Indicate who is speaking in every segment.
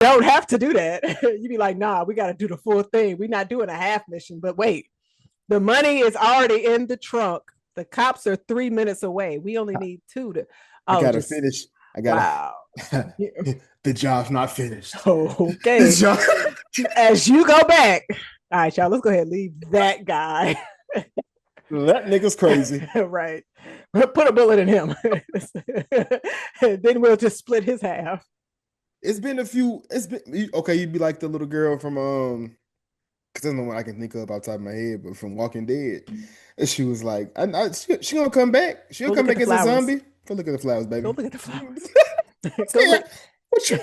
Speaker 1: don't have to do that. You be like, nah, we got to do the full thing. We're not doing a half mission. But wait, the money is already in the trunk. The cops are 3 minutes away. We only need two to.
Speaker 2: I
Speaker 1: Oh,
Speaker 2: gotta
Speaker 1: just
Speaker 2: finish. I gotta.
Speaker 1: wow.
Speaker 2: The job's not finished. The
Speaker 1: Okay.
Speaker 2: job.
Speaker 1: As you go back, all right, y'all, let's go ahead and leave that guy.
Speaker 2: That nigga's crazy.
Speaker 1: Right. Put a bullet in him. Then we'll just split his half.
Speaker 2: It's been a few. It's been okay. You'd be like the little girl from because there's no one I can think of off the top of my head, but from Walking Dead, and she was like, she gonna come back.
Speaker 1: Go
Speaker 2: She'll
Speaker 1: look
Speaker 2: come
Speaker 1: at
Speaker 2: back
Speaker 1: the
Speaker 2: as a
Speaker 1: flowers.
Speaker 2: zombie. Go look at the flowers,
Speaker 1: Go
Speaker 2: baby.
Speaker 1: look at the flowers.
Speaker 2: What's
Speaker 1: Go
Speaker 2: going?
Speaker 1: look.
Speaker 2: What you,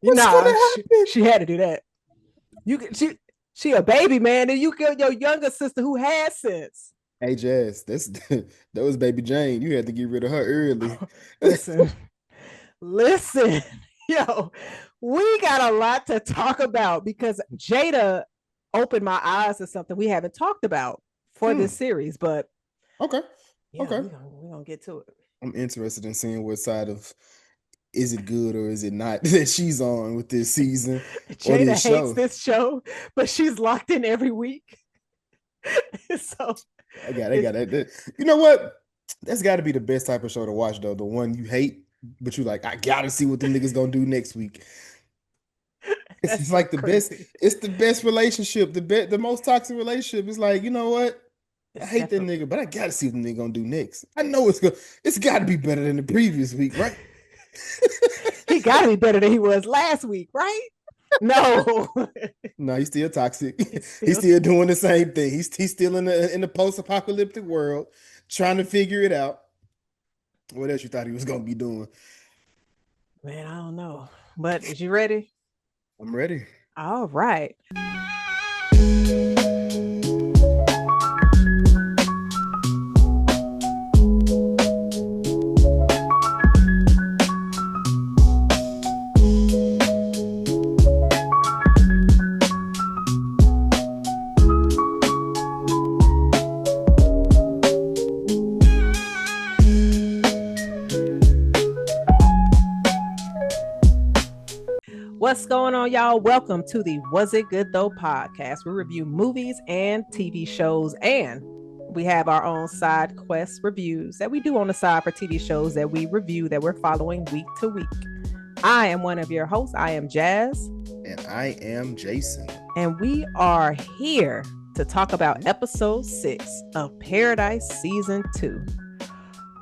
Speaker 2: what's
Speaker 1: Nah,
Speaker 2: gonna happen?
Speaker 1: she had to do that. You she a baby, man, and you get your younger sister who has sense.
Speaker 2: Hey, Jazz, that was Baby Jane. You had to get rid of her early.
Speaker 1: Listen, listen, yo, we got a lot to talk about because Jada opened my eyes to something we haven't talked about for
Speaker 2: Hmm.
Speaker 1: this series. But
Speaker 2: Okay.
Speaker 1: yeah,
Speaker 2: Okay.
Speaker 1: we gonna get to it.
Speaker 2: I'm interested in seeing what side of is it good or is it not that she's on with this season or
Speaker 1: Jada
Speaker 2: this
Speaker 1: hates
Speaker 2: show.
Speaker 1: this show, but she's locked in every week. So
Speaker 2: I got it. You know what? That's got to be the best type of show to watch, though. The one you hate, but you like, I gotta see what the niggas gonna do next week. It's
Speaker 1: that's
Speaker 2: just
Speaker 1: so
Speaker 2: like the best.
Speaker 1: crazy.
Speaker 2: It's the best relationship. The most toxic relationship. It's like, you know what? I
Speaker 1: It's
Speaker 2: hate that
Speaker 1: definitely
Speaker 2: nigga, but I gotta see what the nigga gonna do next. I know it's good. It's got to be better than the previous week, right?
Speaker 1: he got to be better than he was last week, right? No,
Speaker 2: No, he's still toxic.
Speaker 1: he's
Speaker 2: He's
Speaker 1: still
Speaker 2: still doing the same thing. He's still in the post-apocalyptic world, trying to figure it out. What else you thought he was gonna be doing?
Speaker 1: man. I don't know, but is you ready?
Speaker 2: I'm ready.
Speaker 1: All right. What's going on, y'all? Welcome to the Was It Good Though podcast. We review movies and TV shows, and we have our own side quest reviews that we do on the side for TV shows that we review that we're following week to week. I am one of your hosts. I am Jazz.
Speaker 2: And I am Jason.
Speaker 1: And we are here to talk about episode 6 of Paradise Season 2.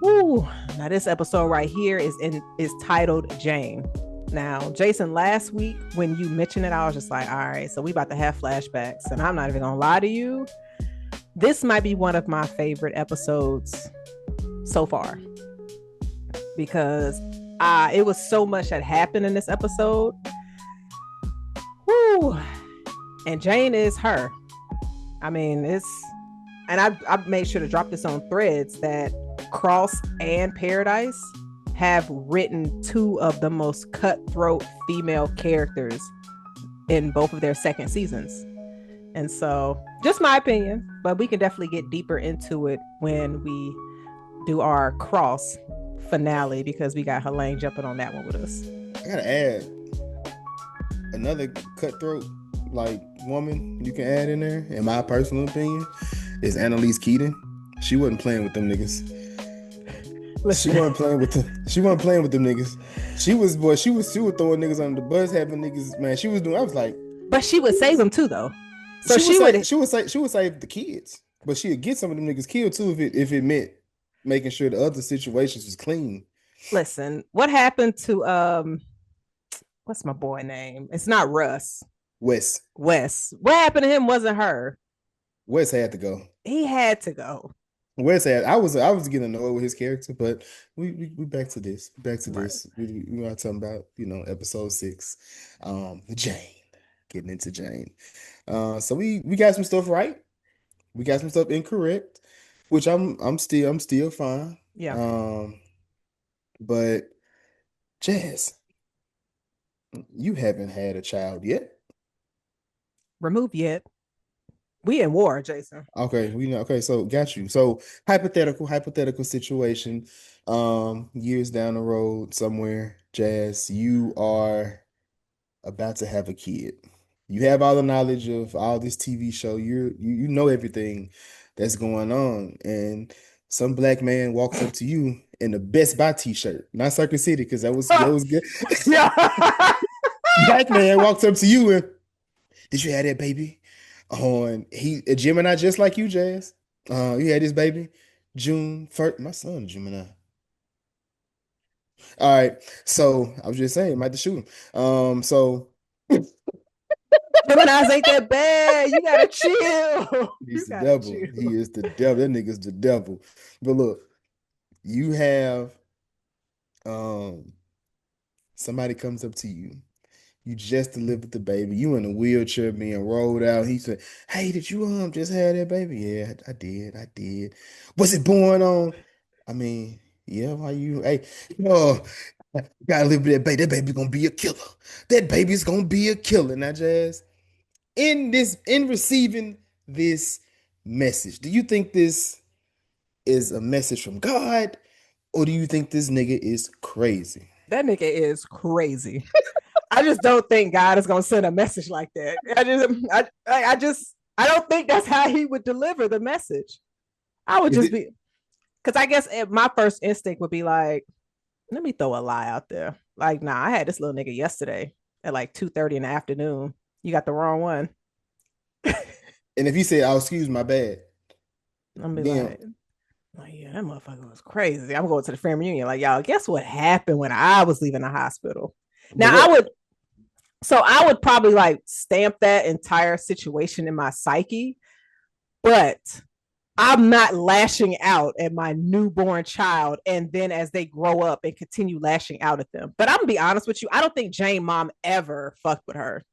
Speaker 1: Woo. Now this episode right here is titled Jane. Now, Jason, last week when you mentioned it, I was just like, all right, so we about to have flashbacks. And I'm not even gonna lie to you. This might be one of my favorite episodes so far. Because it was so much that happened in this episode. Woo. And Jane is her. I mean, and I made sure to drop this on threads that Cross and Paradise have written two of the most cutthroat female characters in both of their second seasons. And so, just my opinion, but we can definitely get deeper into it when we do our Cross finale because we got Helene jumping on that one with us.
Speaker 2: I gotta add another cutthroat like woman you can add in there, in my personal opinion, is Annalise Keaton. She wasn't playing with them niggas. Listen. She wasn't playing with them. She wasn't playing with them niggas. She was throwing niggas under the bus, having niggas, man. She was doing. I was like,
Speaker 1: but she would save them too, though. So
Speaker 2: she would save the kids, but she would get some of them niggas killed too if it meant making sure the other situations was clean.
Speaker 1: Listen, what happened to what's my boy name? It's not Russ.
Speaker 2: Wes.
Speaker 1: What happened to him wasn't her.
Speaker 2: Wes had to go.
Speaker 1: He had to go.
Speaker 2: Wes had. I was getting annoyed with his character, but we back to this. Back to this. We are talking about episode 6, Jane. Getting into Jane. So we got some stuff right. We got some stuff incorrect, which I'm still fine.
Speaker 1: Yeah.
Speaker 2: But Jazz, you haven't had a child yet.
Speaker 1: Remove yet. We in war, Jason.
Speaker 2: Okay, we know. Okay, so got you. So hypothetical situation. Years down the road somewhere, Jazz, you are about to have a kid. You have all the knowledge of all this TV show. You know everything that's going on, and some black man walks up to you in the Best Buy T-shirt, not Circuit City, because that was good.
Speaker 1: Yeah.
Speaker 2: Black man walks up to you and did you have that baby on he a Gemini just like you, Jazz? You had this baby June 1st. My son Gemini. All right, so I was just saying, I might have to shoot him. So
Speaker 1: Gemini's ain't that bad. You gotta chill. You
Speaker 2: he's the
Speaker 1: gotta
Speaker 2: devil.
Speaker 1: chill.
Speaker 2: He is the devil. That nigga's the devil. But look, you have um somebody comes up to you. You just delivered the baby. You in a wheelchair being rolled out. He said, "Hey, did you just have that baby?" Yeah, I did. I did. Was it born on? I mean, yeah. Why you? Hey, oh, gotta live with that baby. That baby gonna be a killer. That baby's gonna be a killer. Now, Jazz, in receiving this message, do you think this is a message from God, or do you think this nigga is crazy?
Speaker 1: That nigga is crazy. I just don't think God is gonna send a message like that. I don't think that's how he would deliver the message. I would
Speaker 2: Is
Speaker 1: just
Speaker 2: it?
Speaker 1: be because I guess my first instinct would be like, let me throw a lie out there. Like, nah, I had this little nigga yesterday at like 2:30 in the afternoon. You got the wrong one.
Speaker 2: And if you say, "Oh, excuse my bad,"
Speaker 1: I'm be
Speaker 2: then
Speaker 1: like, yeah, that motherfucker was crazy. I'm going to the family reunion. Like, y'all, guess what happened when I was leaving the hospital?
Speaker 2: but
Speaker 1: Now
Speaker 2: what?
Speaker 1: I would probably like stamp that entire situation in my psyche, but I'm not lashing out at my newborn child and then as they grow up and continue lashing out at them. But I'm gonna be honest with you, I don't think Jane mom ever fucked with her.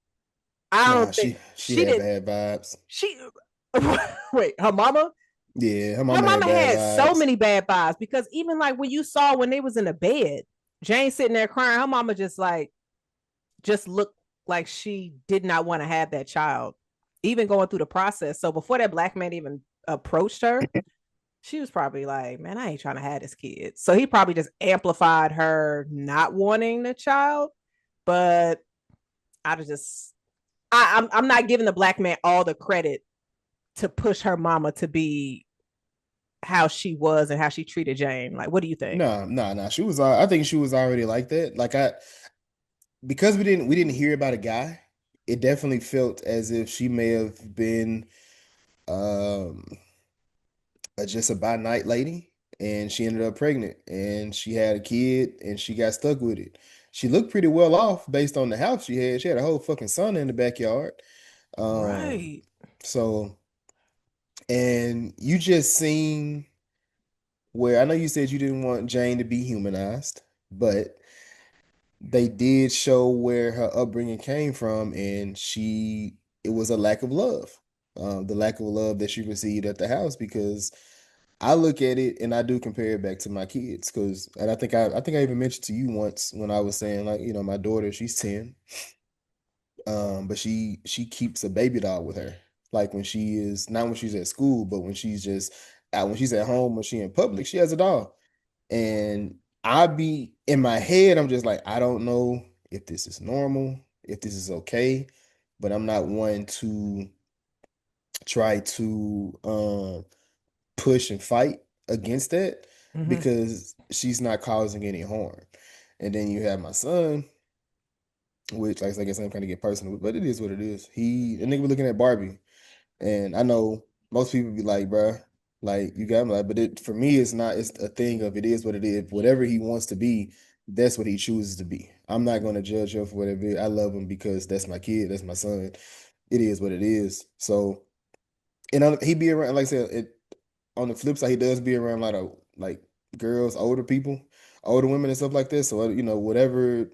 Speaker 1: I
Speaker 2: Nah,
Speaker 1: don't think
Speaker 2: she
Speaker 1: she
Speaker 2: had
Speaker 1: did.
Speaker 2: bad vibes.
Speaker 1: She wait, her mama.
Speaker 2: Yeah, her
Speaker 1: Her
Speaker 2: mama had
Speaker 1: mama
Speaker 2: bad
Speaker 1: had so
Speaker 2: vibes.
Speaker 1: many bad vibes because even like when you saw when they was in the bed, Jane sitting there crying, her mama just looked like she did not want to have that child, even going through the process. So before that black man even approached her, she was probably like, "Man, I ain't trying to have this kid." So he probably just amplified her not wanting the child. But I just, I'm not giving the black man all the credit to push her mama to be how she was and how she treated Jane. Like, what do you think?
Speaker 2: No, no, no. She was. I think she was already like that. Like because we didn't hear about a guy. It definitely felt as if she may have been um just a by night lady, and she ended up pregnant, and she had a kid, and she got stuck with it. She looked pretty well off based on the house she had. She had a whole fucking sauna in the backyard. Um,
Speaker 1: Right.
Speaker 2: so and you just seen where I know you said you didn't want Jane to be humanized, but they did show where her upbringing came from, and it was a lack of love, the lack of love that she received at the house. Because I look at it and I do compare it back to my kids, because and I think I even mentioned to you once when I was saying, like, my daughter, she's 10, but she keeps a baby doll with her, like when she is not when she's at school, but when she's just out, when she's at home, when she in public, she has a doll. And I be in my head, I'm just like, I don't know if this is normal, if this is okay, but I'm not one to try to push and fight against that,
Speaker 1: Mm-hmm.
Speaker 2: because she's not causing any harm. And then you have my son, which, like I guess I'm kind of get personal, but it is what it is. A nigga was looking at Barbie, and I know most people be like, bruh, like you got me, like, but for me, it's not. It's a thing of it is what it is. Whatever he wants to be, that's what he chooses to be. I'm not going to judge him for whatever. I love him because that's my kid, that's my son. It is what it is. So, and he be around, like I said, on the flip side, he does be around a lot of like girls, older people, older women and stuff like this. So whatever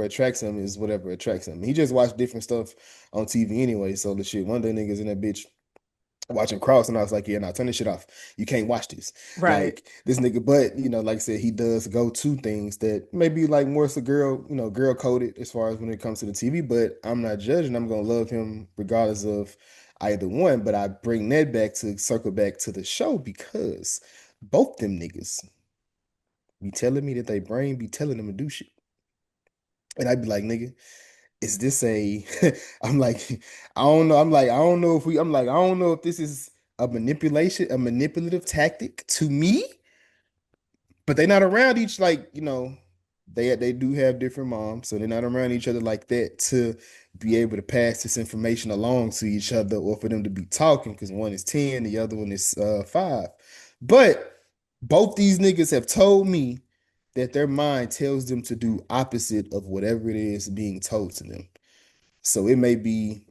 Speaker 2: attracts him is whatever attracts him. He just watched different stuff on TV anyway. So the shit, one day niggas in that bitch watching Cross, and I was like, yeah, now turn this shit off. You can't watch this.
Speaker 1: Right.
Speaker 2: Like this nigga, but like I said, he does go to things that maybe like more so girl coded as far as when it comes to the TV. But I'm not judging. I'm gonna love him regardless of either one. But I bring that back to circle back to the show, because both them niggas be telling me that they brain be telling them to do shit. And I'd be like, nigga, is this a I'm like, I don't know. I don't know if we I'm like, I don't know if this is a manipulative tactic to me, but they're not around each like, they do have different moms, so they're not around each other like that to be able to pass this information along to each other or for them to be talking because one is 10, the other one is 5. But both these niggas have told me that their mind tells them to do opposite of whatever it is being told to them. So it may be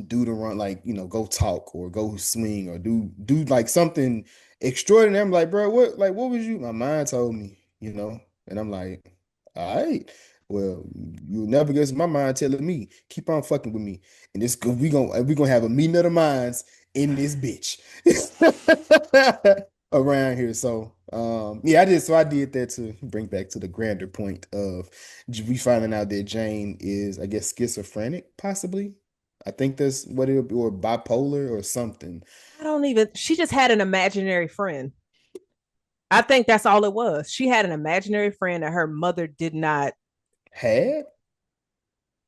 Speaker 2: do the run, like, go talk or go swing or do like something extraordinary. I'm like, bro, what was you? My mind told me, and I'm like, all right, well, you'll never guess my mind telling me, keep on fucking with me. And this we gonna have a meeting of the minds in this bitch around here. So yeah, I did that to bring back to the grander point of we finding out that Jane is, I guess, schizophrenic, possibly. I think that's what it would be, or bipolar or something.
Speaker 1: I don't even, she just had an imaginary friend. I think that's all it was. She had an imaginary friend that her mother did not.
Speaker 2: Had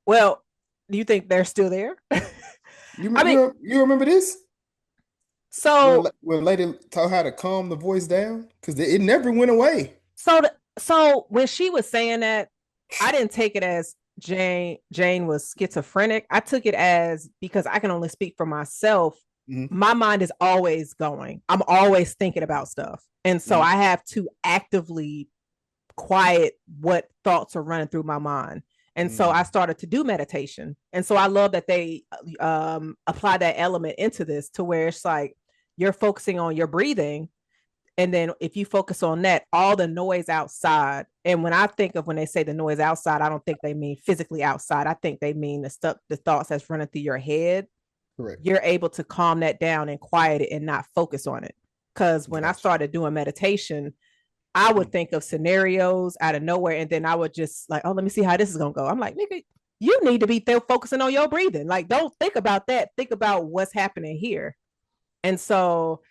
Speaker 1: Well, do you think they're still there?
Speaker 2: you
Speaker 1: I mean,
Speaker 2: you remember this
Speaker 1: so
Speaker 2: when lady taught how to calm the voice down because it never went away.
Speaker 1: so when she was saying that, I didn't take it as Jane was schizophrenic. I took it as, because I can only speak for myself,
Speaker 2: Hmm.
Speaker 1: my mind is always going. I'm always thinking about stuff. And so
Speaker 2: Hmm.
Speaker 1: I have to actively quiet what thoughts are running through my mind. And so I
Speaker 2: Hmm.
Speaker 1: started to do meditation. And so I love that they apply that element into this, to where it's like you're focusing on your breathing. And then if you focus on that, all the noise outside. And when I think of when they say the noise outside, I don't think they mean physically outside. I think they mean the stuff, the thoughts that's running through your head.
Speaker 2: Correct.
Speaker 1: You're able to calm that down and quiet it and not focus on it. Because when I
Speaker 2: Gotcha.
Speaker 1: started doing meditation, I would think of scenarios out of nowhere, and then I would just like, oh, let me see how this is gonna go. I'm like, nigga, you need to be focusing on your breathing. Like, don't think about that. Think about what's happening here. And so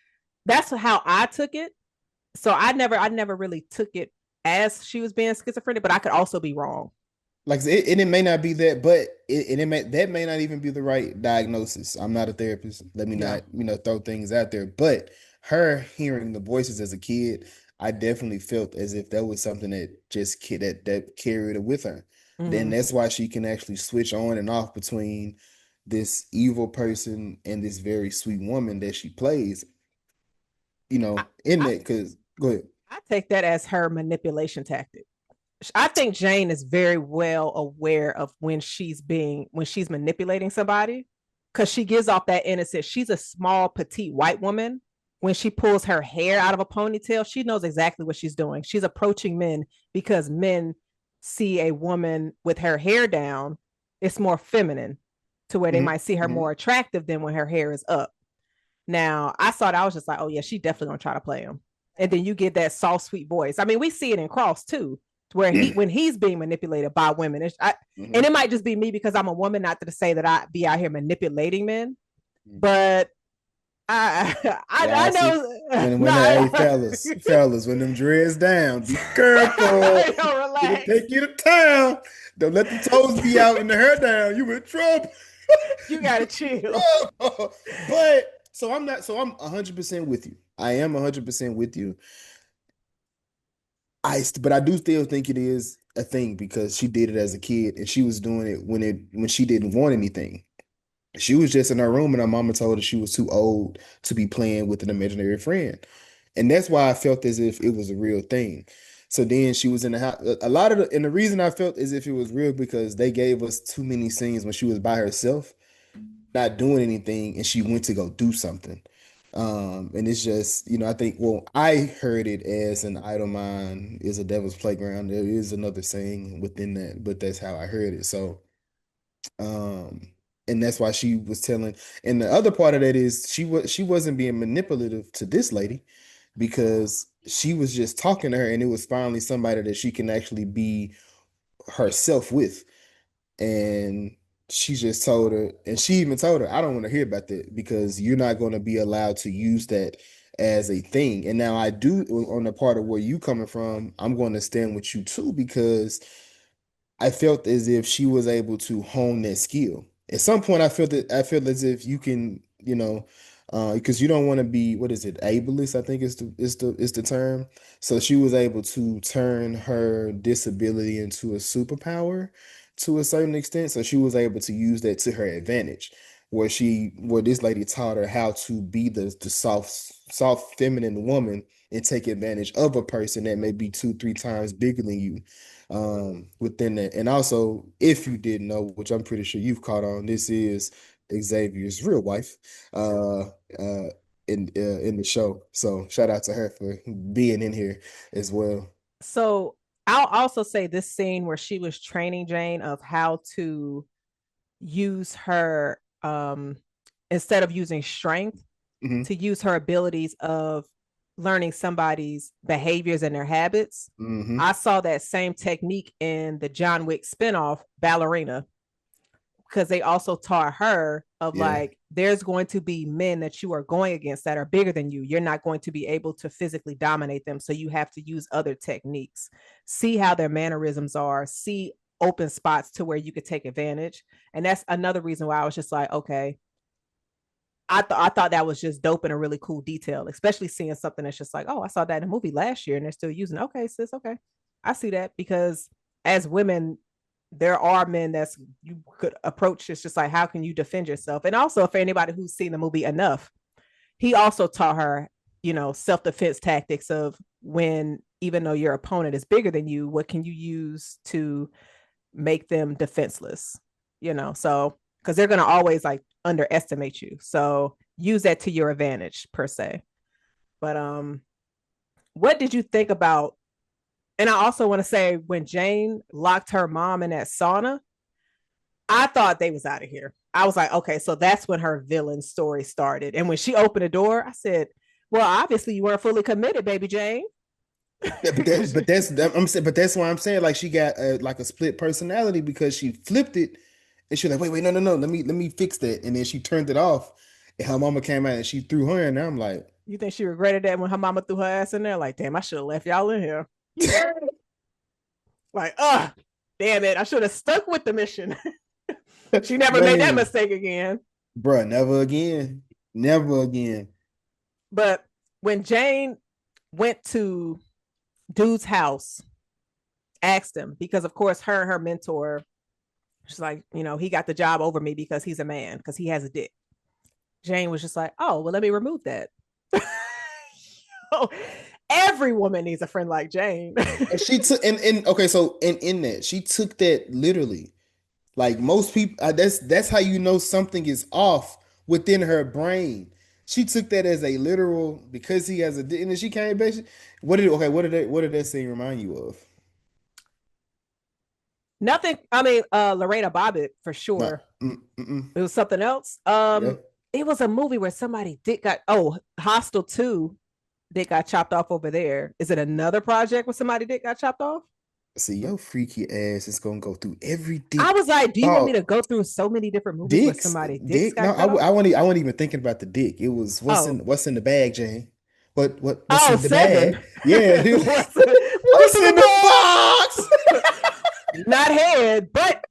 Speaker 1: that's how I took it. So I never really took it as she was being schizophrenic, but I could also be wrong.
Speaker 2: Like it may not be that, but it may that may not even be the right diagnosis. I'm not a therapist. Let me
Speaker 1: Yeah.
Speaker 2: not, throw things out there. But her hearing the voices as a kid, I definitely felt as if that was something that just that carried it with her. Then
Speaker 1: Mm-hmm.
Speaker 2: that's why she can actually switch on and off between this evil person and this very sweet woman that she plays,
Speaker 1: I,
Speaker 2: in
Speaker 1: I
Speaker 2: that. Because go ahead.
Speaker 1: I take that as her manipulation tactic. I think Jane is very well aware of when she's manipulating somebody, because she gives off that innocence. She's a small, petite white woman. When she pulls her hair out of a ponytail, she knows exactly what she's doing. She's approaching men because men see a woman with her hair down, it's more feminine, to where they
Speaker 2: Hmm.
Speaker 1: might see her
Speaker 2: Hmm.
Speaker 1: more attractive than when her hair is up. Now, I saw that, I was just like, oh yeah, she definitely gonna try to play him. And then you get that soft, sweet voice. I mean, we see it in Cross too, where when he's being manipulated by women. And
Speaker 2: Hmm.
Speaker 1: it might just be me because I'm a woman, not to say that I be out here manipulating men, but I
Speaker 2: Yeah,
Speaker 1: I
Speaker 2: I see.
Speaker 1: know
Speaker 2: When
Speaker 1: no.
Speaker 2: hey, fellas, when them dreads down, be careful.
Speaker 1: Yo,
Speaker 2: It'll
Speaker 1: relax.
Speaker 2: take you to town. Don't let the toes be out and the hair down. You in trouble.
Speaker 1: You
Speaker 2: You
Speaker 1: gotta
Speaker 2: in
Speaker 1: chill.
Speaker 2: trouble. But so I'm not. So I'm 100% with you. I am 100% with you. But I do still think it is a thing because she did it as a kid and she was doing it when she didn't want anything. She was just in her room and her mama told her she was too old to be playing with an imaginary friend. And that's why I felt as if it was a real thing. So then she was in the house. A lot of and the reason I felt as if it was real because they gave us too many scenes when she was by herself, not doing anything, and she went to go do something. And it's just, I think, well, I heard it as an idle mind is a devil's playground. There is another saying within that, but that's how I heard it. So um, and that's why she was telling. And the other part of that is she wasn't being manipulative to this lady because she was just talking to her, and it was finally somebody that she can actually be herself with. And she just told her, and she even told her, I don't want to hear about that because you're not going to be allowed to use that as a thing. And now I do on the part of where you coming from, I'm going to stand with you too because I felt as if she was able to hone that skill. At some point, I felt as if you can, because you don't want to be, what is it, ableist, I think is the term. So she was able to turn her disability into a superpower to a certain extent. So she was able to use that to her advantage, where this lady taught her how to be the soft feminine woman and take advantage of a person that may be two, three times bigger than you within that. And also, if you didn't know, which I'm pretty sure you've caught on, this is Xavier's real wife uh uh in the show. So shout out to her for being in here as well.
Speaker 1: So I'll also say this scene where she was training Jane of how to use her instead of using strength
Speaker 2: Hmm.
Speaker 1: to use her abilities of learning somebody's behaviors and their habits.
Speaker 2: Hmm.
Speaker 1: I saw that same technique in the John Wick spinoff, Ballerina, because they also taught her of
Speaker 2: Yeah.
Speaker 1: like, there's going to be men that you are going against that are bigger than you. You're not going to be able to physically dominate them. So you have to use other techniques, see how their mannerisms are, see open spots to where you could take advantage. And that's another reason why I was just like, okay, I thought that was just dope and a really cool detail, especially seeing something that's just like, oh, I saw that in a movie last year and they're still using it. Okay, sis, okay. I see that because as women, there are men that's you could approach. It's just like, how can you defend yourself? And also, for anybody who's seen the movie enough, he also taught her, self-defense tactics of when, even though your opponent is bigger than you, what can you use to make them defenseless? So because they're gonna always like underestimate you. So use that to your advantage per se. But what did you think about? And I also want to say when Jane locked her mom in that sauna, I thought they was out of here. I was like, okay, so that's when her villain story started. And when she opened the door, I said, well, obviously you weren't fully committed, baby Jane.
Speaker 2: Yeah, I'm saying, but that's why I'm saying like she got like a split personality because she flipped it and she was like, wait, no, no, no, let me fix that, and then she turned it off, and her mama came out and she threw her in there. I'm like,
Speaker 1: You think she regretted that when her mama threw her ass in there? Like, damn, I should have left y'all in here. Like, damn it, I should have stuck with the mission. She never made that
Speaker 2: man,
Speaker 1: mistake again.
Speaker 2: bruh, never again, never again.
Speaker 1: But when Jane went to dude's house, asked him, because of course her mentor, she's like, he got the job over me because he's a man, because he has a dick. Jane was just like, oh, well, let me remove that. Every woman needs a friend like Jane.
Speaker 2: And she took and okay, so in that she took that literally. Like most people, that's how you know something is off within her brain. She took that as a literal because he has a, and then she came back. What did that scene remind you of?
Speaker 1: Nothing. I mean, Lorena Bobbitt for
Speaker 2: No,
Speaker 1: sure.
Speaker 2: mm.
Speaker 1: It was something else.
Speaker 2: Yeah.
Speaker 1: It was a movie where somebody dick got Hostel 2 dick got chopped off over there. Is it another project where somebody dick got chopped off?
Speaker 2: See, your freaky ass is gonna go through every dick.
Speaker 1: I was like, do you want me
Speaker 2: Oh,
Speaker 1: to go through so many different movies where
Speaker 2: dicks,
Speaker 1: somebody dicks
Speaker 2: dick. No,
Speaker 1: got cut off?
Speaker 2: I wasn't even thinking about the dick. It was
Speaker 1: Oh,
Speaker 2: what's in the bag, Jane. What's
Speaker 1: oh,
Speaker 2: in the
Speaker 1: seven.
Speaker 2: bag? Yeah,
Speaker 1: what's,
Speaker 2: what's
Speaker 1: what's in
Speaker 2: in
Speaker 1: the
Speaker 2: the
Speaker 1: box?
Speaker 2: box?
Speaker 1: Not head, but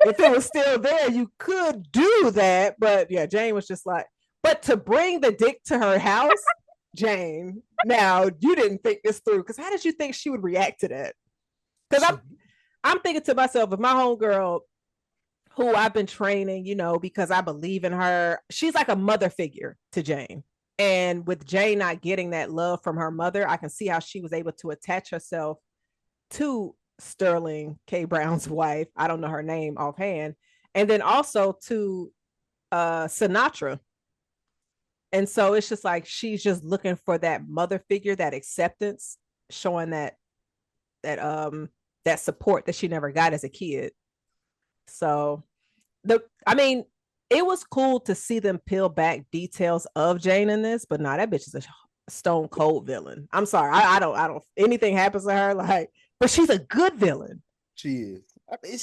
Speaker 1: if it was still there, you could do that. But yeah, Jane was just like, but to bring the dick to her house, Jane, now you didn't think this through. Because how did you think she would react to that? Because I'm thinking to myself, if my homegirl, who I've been training, because I believe in her, she's like a mother figure to Jane. And with Jane not getting that love from her mother, I can see how she was able to attach herself to Sterling K. Brown's wife. I don't know her name offhand. And then also to Sinatra. And so it's just like she's just looking for that mother figure, that acceptance, showing that support that she never got as a kid. So I mean, it was cool to see them peel back details of Jane in this, but nah, that bitch is a stone cold villain. I'm sorry. I don't anything happens to her, like, but she's a good villain.
Speaker 2: She is. I mean,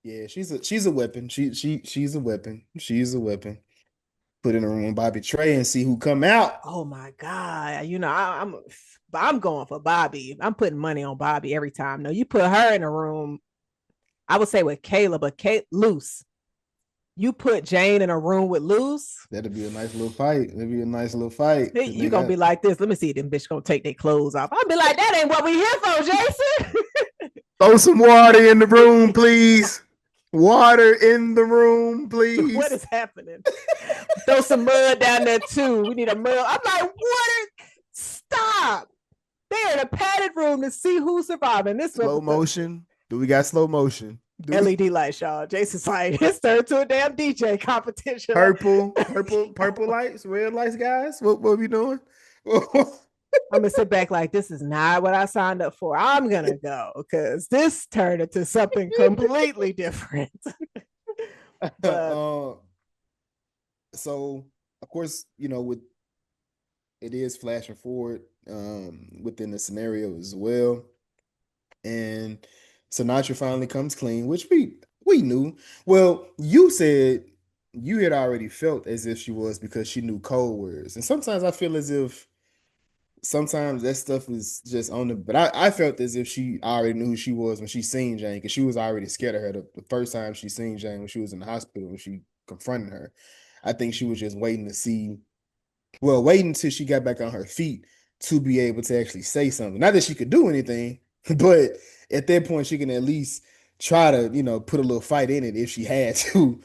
Speaker 2: yeah, she's a weapon. She's a weapon. She's a weapon. Put in a room with Bobby Trey and see who come out.
Speaker 1: Oh my God. I'm But I'm going for Bobby. I'm putting money on Bobby every time. No, you put her in a room, I would say with Kayla, but Loose. You put Jane in a room with Loose.
Speaker 2: That'd be a nice little fight. That'd be a nice little fight.
Speaker 1: You gonna be like this. Let me see if them bitch gonna take their clothes off. I'll be like, that ain't what we here for, Jason.
Speaker 2: Throw some water in the room, please. Water in the room, please.
Speaker 1: What is happening? Throw some mud down there too. We need a mud. I'm like, water. Stop. They're in a padded room to see who's surviving. This
Speaker 2: slow motion. Do we got slow motion?
Speaker 1: LED lights, y'all. Jason's like, it's turned to a damn DJ competition.
Speaker 2: Purple lights, red lights, guys. What are we doing?
Speaker 1: I'm gonna sit back like, this is not what I signed up for. I'm gonna go because this turned into something completely different.
Speaker 2: So of course, with it is flashing forward within the scenario as well, and Sinatra finally comes clean, which we knew. Well, you said you had already felt as if she was because she knew code words, and sometimes I feel as if sometimes that stuff is just on the. But I felt as if she already knew who she was when she seen Jane, because she was already scared of her the first time she seen Jane when she was in the hospital when she confronted her. I think she was just waiting until she got back on her feet to be able to actually say something. Not that she could do anything, but at that point she can at least try to, put a little fight in it if she had to.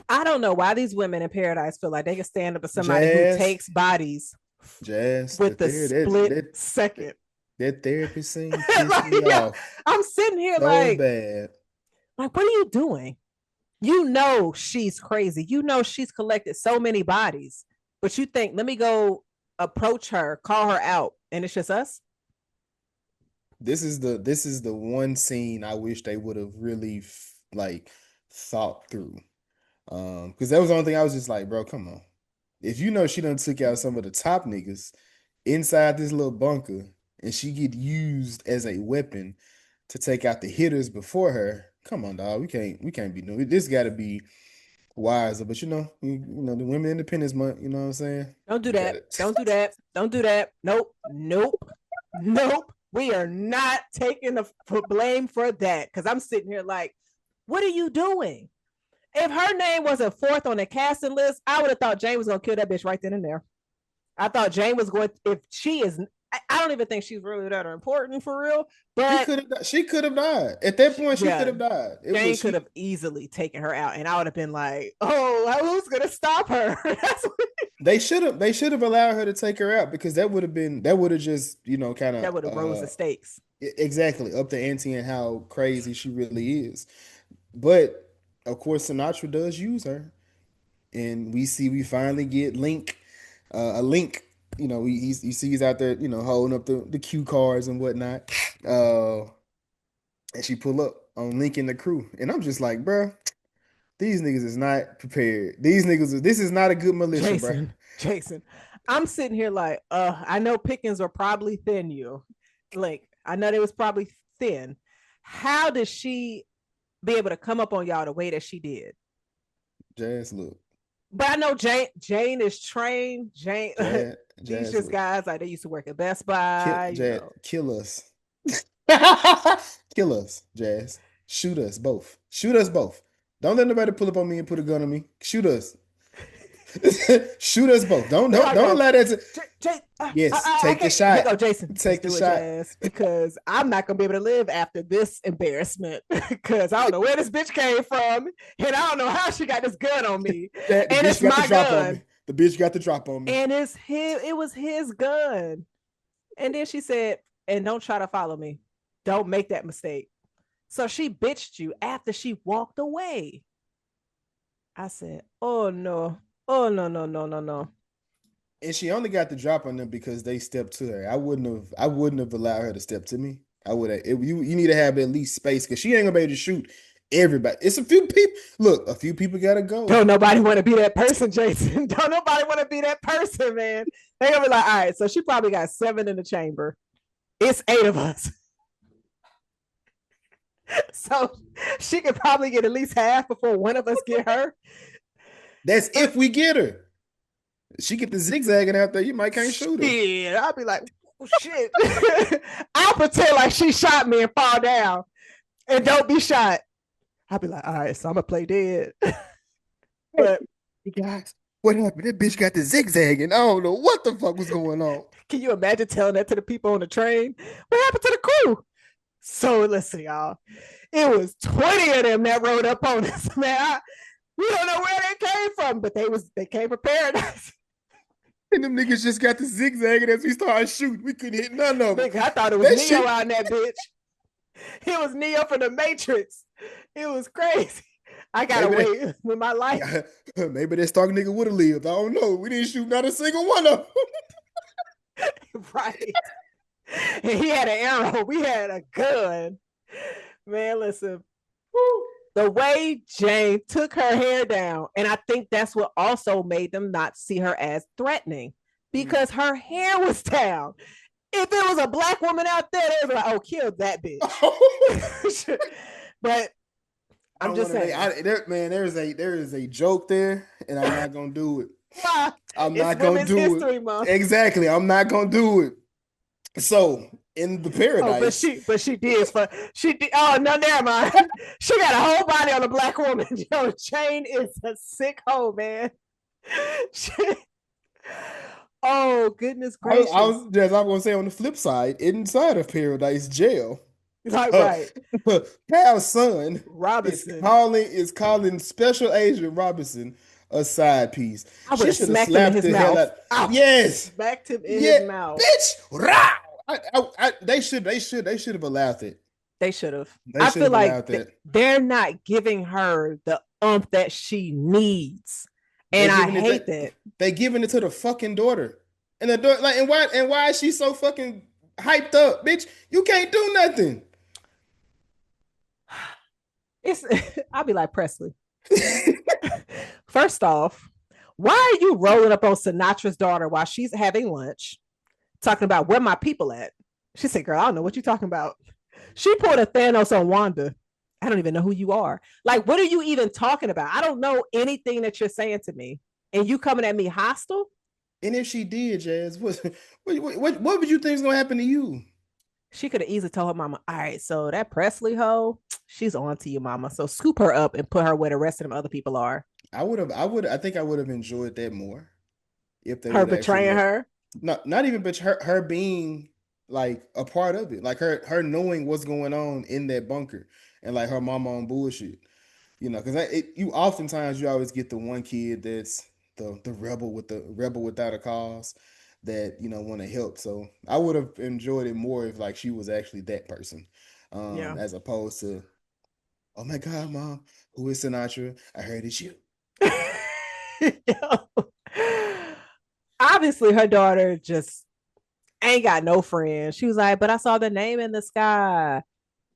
Speaker 1: I don't know why these women in Paradise feel like they can stand up to somebody who takes bodies with the split second.
Speaker 2: That therapy scene pissed me off.
Speaker 1: I'm sitting here so like, bad. Like, what are you doing? She's crazy. She's collected so many bodies, but you think, let me go approach her, call her out, and it's just us.
Speaker 2: This is the one scene I wish they would have really thought through. Because that was the only thing I was just like, bro, come on. If she done took out some of the top niggas inside this little bunker and she get used as a weapon to take out the hitters before her, come on, dog. We can't be doing it. This got to be wiser. But the Women Independence Month, you know what I'm saying?
Speaker 1: Don't do that. Don't do that. Don't do that. Nope. We are not taking the blame for that, because I'm sitting here like, what are you doing? If her name wasn't fourth on the casting list, I would have thought Jane was going to kill that bitch right then and there. I thought Jane was going to, if she is, I don't even think she's really that important for real, but
Speaker 2: she could have died. At that point, she could have died.
Speaker 1: Jane could have easily taken her out, and I would have been like, oh, who's going to stop her?
Speaker 2: They should have allowed her to take her out, because that would have just, kind of.
Speaker 1: That would have rose the stakes.
Speaker 2: Exactly. Up the ante and how crazy she really is. But of course, Sinatra does use her, and we finally get Link, a Link. You see he's out there, holding up the cue cards and whatnot. And she pull up on Link and the crew, and I'm just like, bro, these niggas is not prepared. This is not a good militia, bro.
Speaker 1: Jason, I'm sitting here like, I know pickings are probably thin. I know they was probably thin. How did she be able to come up on y'all the way that she did?
Speaker 2: Jazz look.
Speaker 1: But I know Jane is trained. These just guys like they used to work at Best Buy.
Speaker 2: Kill us. Kill us, Jazz. Shoot us both. Don't let nobody pull up on me and put a gun on me. Shoot us. Shoot us both. Don't let that. Take the shot.
Speaker 1: Go, Jason.
Speaker 2: Take the shot.
Speaker 1: Because I'm not gonna be able to live after this embarrassment. Because I don't know where this bitch came from, and I don't know how she got this gun on me. And it's my gun.
Speaker 2: The bitch got the drop on me.
Speaker 1: And it was his gun. And then she said, "And don't try to follow me. Don't make that mistake." So she bitched you after she walked away. I said, "Oh no." Oh, no.
Speaker 2: And she only got the drop on them because they stepped to her. I wouldn't have allowed her to step to me. I would have. You need to have at least space, because she ain't gonna be able to shoot everybody. It's a few people. Look, a few people gotta go.
Speaker 1: Don't nobody want to be that person, Jason. Don't nobody want to be that person, man. They're gonna be like, all right, so she probably got 7 in the chamber. It's 8 of us. So she could probably get at least half before one of us get her.
Speaker 2: That's if we get her. She get the zigzagging out there, you might can't shoot her.
Speaker 1: Yeah, I'll be like, oh, shit. I'll pretend like she shot me and fall down and don't be shot. I'll be like, all right, so I'm gonna play dead.
Speaker 2: Hey,
Speaker 1: But
Speaker 2: guys, what happened? That bitch got the zigzagging. I don't know what the fuck was going on.
Speaker 1: can you imagine telling that to the people on the train? What happened to the crew? So listen, y'all. It was 20 of them that rode up on us, man. We don't know where they came from, but they came for paradise.
Speaker 2: And them niggas just got the zigzagging as we started shooting. We couldn't hit none of them.
Speaker 1: Nigga, I thought it was
Speaker 2: That
Speaker 1: Neo
Speaker 2: shit.
Speaker 1: out in that bitch. It was Neo from the Matrix. It was crazy. I gotta wait with my life.
Speaker 2: Maybe that Stark nigga would have lived. I don't know. We didn't shoot not a single one of them.
Speaker 1: Right. And he had an arrow. We had a gun. Man, listen. The way Jane took her hair down, and I think that's what also made them not see her as threatening because her hair was down. If it was a black woman out there, they were like, "Oh, kill that bitch." But I'm just saying,
Speaker 2: there is a joke there, and I'm not gonna do it. I'm
Speaker 1: it's
Speaker 2: not gonna do
Speaker 1: History
Speaker 2: it.
Speaker 1: Month.
Speaker 2: Exactly, I'm not gonna do it. So in the paradise,
Speaker 1: but she did. Oh no, never mind. She got a whole body on a black woman. Yo, Jane is a sick hoe, man. Oh goodness gracious!
Speaker 2: I'm gonna say on the flip side, inside of paradise jail,
Speaker 1: like right,
Speaker 2: Pal's son
Speaker 1: Robinson
Speaker 2: is calling Special Agent Robinson a side piece.
Speaker 1: I would
Speaker 2: She
Speaker 1: have
Speaker 2: should have
Speaker 1: smacked him in
Speaker 2: slapped
Speaker 1: his
Speaker 2: the hell
Speaker 1: mouth.
Speaker 2: out. Yes,
Speaker 1: smacked him in
Speaker 2: yeah,
Speaker 1: his mouth.
Speaker 2: bitch. Row. They should have allowed it.
Speaker 1: They should have.
Speaker 2: They
Speaker 1: I
Speaker 2: should
Speaker 1: feel
Speaker 2: have
Speaker 1: like
Speaker 2: allowed that.
Speaker 1: they're not giving her the that she needs, and I hate that.
Speaker 2: They giving it to the fucking daughter, and the daughter like, and why is she so fucking hyped up, bitch? You can't do nothing.
Speaker 1: It's I'll be like Presley. First off, why are you rolling up on Sinatra's daughter while she's having lunch, talking about where my people at? She said, "Girl, I don't know what you're talking about." She pulled a Thanos on Wanda. I don't even know who you are. Like, what are you even talking about? I don't know anything that you're saying to me, and you coming at me hostile.
Speaker 2: And if she did, Jazz, what would you think is gonna happen to you?
Speaker 1: She could have easily told her mama, "All right, so that Presley hoe, she's on to you, mama. So scoop her up and put her where the rest of them other people are."
Speaker 2: I think I would have enjoyed that more if they
Speaker 1: Her
Speaker 2: would actually
Speaker 1: betraying her.
Speaker 2: not even but her being like a part of it, like her knowing what's going on in that bunker, and like her mama on bullshit, because you oftentimes you always get the one kid that's the rebel without a cause that want to help. So I would have enjoyed it more if like she was actually that person,
Speaker 1: Yeah.
Speaker 2: as opposed to, oh my God, mom, who is Sinatra? I heard it's you.
Speaker 1: Obviously, her daughter just ain't got no friends. She was like, "But I saw the name in the sky."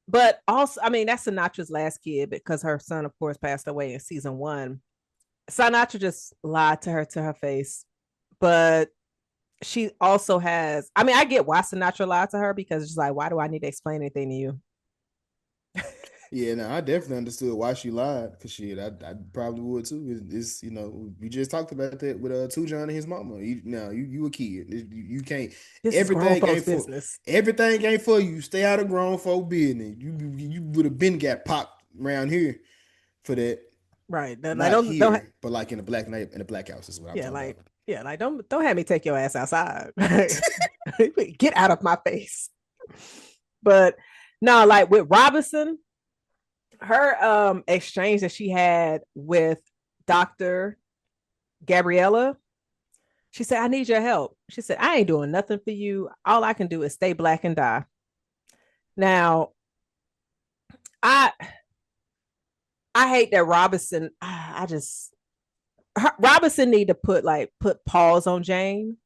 Speaker 1: But also, I mean, that's Sinatra's last kid because her son, of course, passed away in season one. Sinatra just lied to her face. But she also has, I mean, I get why Sinatra lied to her because it's like, why do I need to explain anything to you?
Speaker 2: Yeah, no, I definitely understood why she lied. Cause shit, I probably would too. It's we just talked about that with Two John and his mama. You a kid. You can't.
Speaker 1: This is grown
Speaker 2: Everything
Speaker 1: folks'
Speaker 2: ain't for
Speaker 1: business.
Speaker 2: everything ain't for you. Stay out of grown folk business. You would have been got popped around here for that.
Speaker 1: Right. Like,
Speaker 2: Not
Speaker 1: don't
Speaker 2: here, but like in the black house is what I'm
Speaker 1: yeah,
Speaker 2: talking
Speaker 1: like
Speaker 2: about.
Speaker 1: yeah, like don't have me take your ass outside. Get out of my face. But no, like with Robinson, her exchange that she had with Dr. Gabriella, she said, "I need your help." She said, "I ain't doing nothing for you. All I can do is stay black and die." Now, I I hate that Robinson. I just Robinson need to put pause on Jane,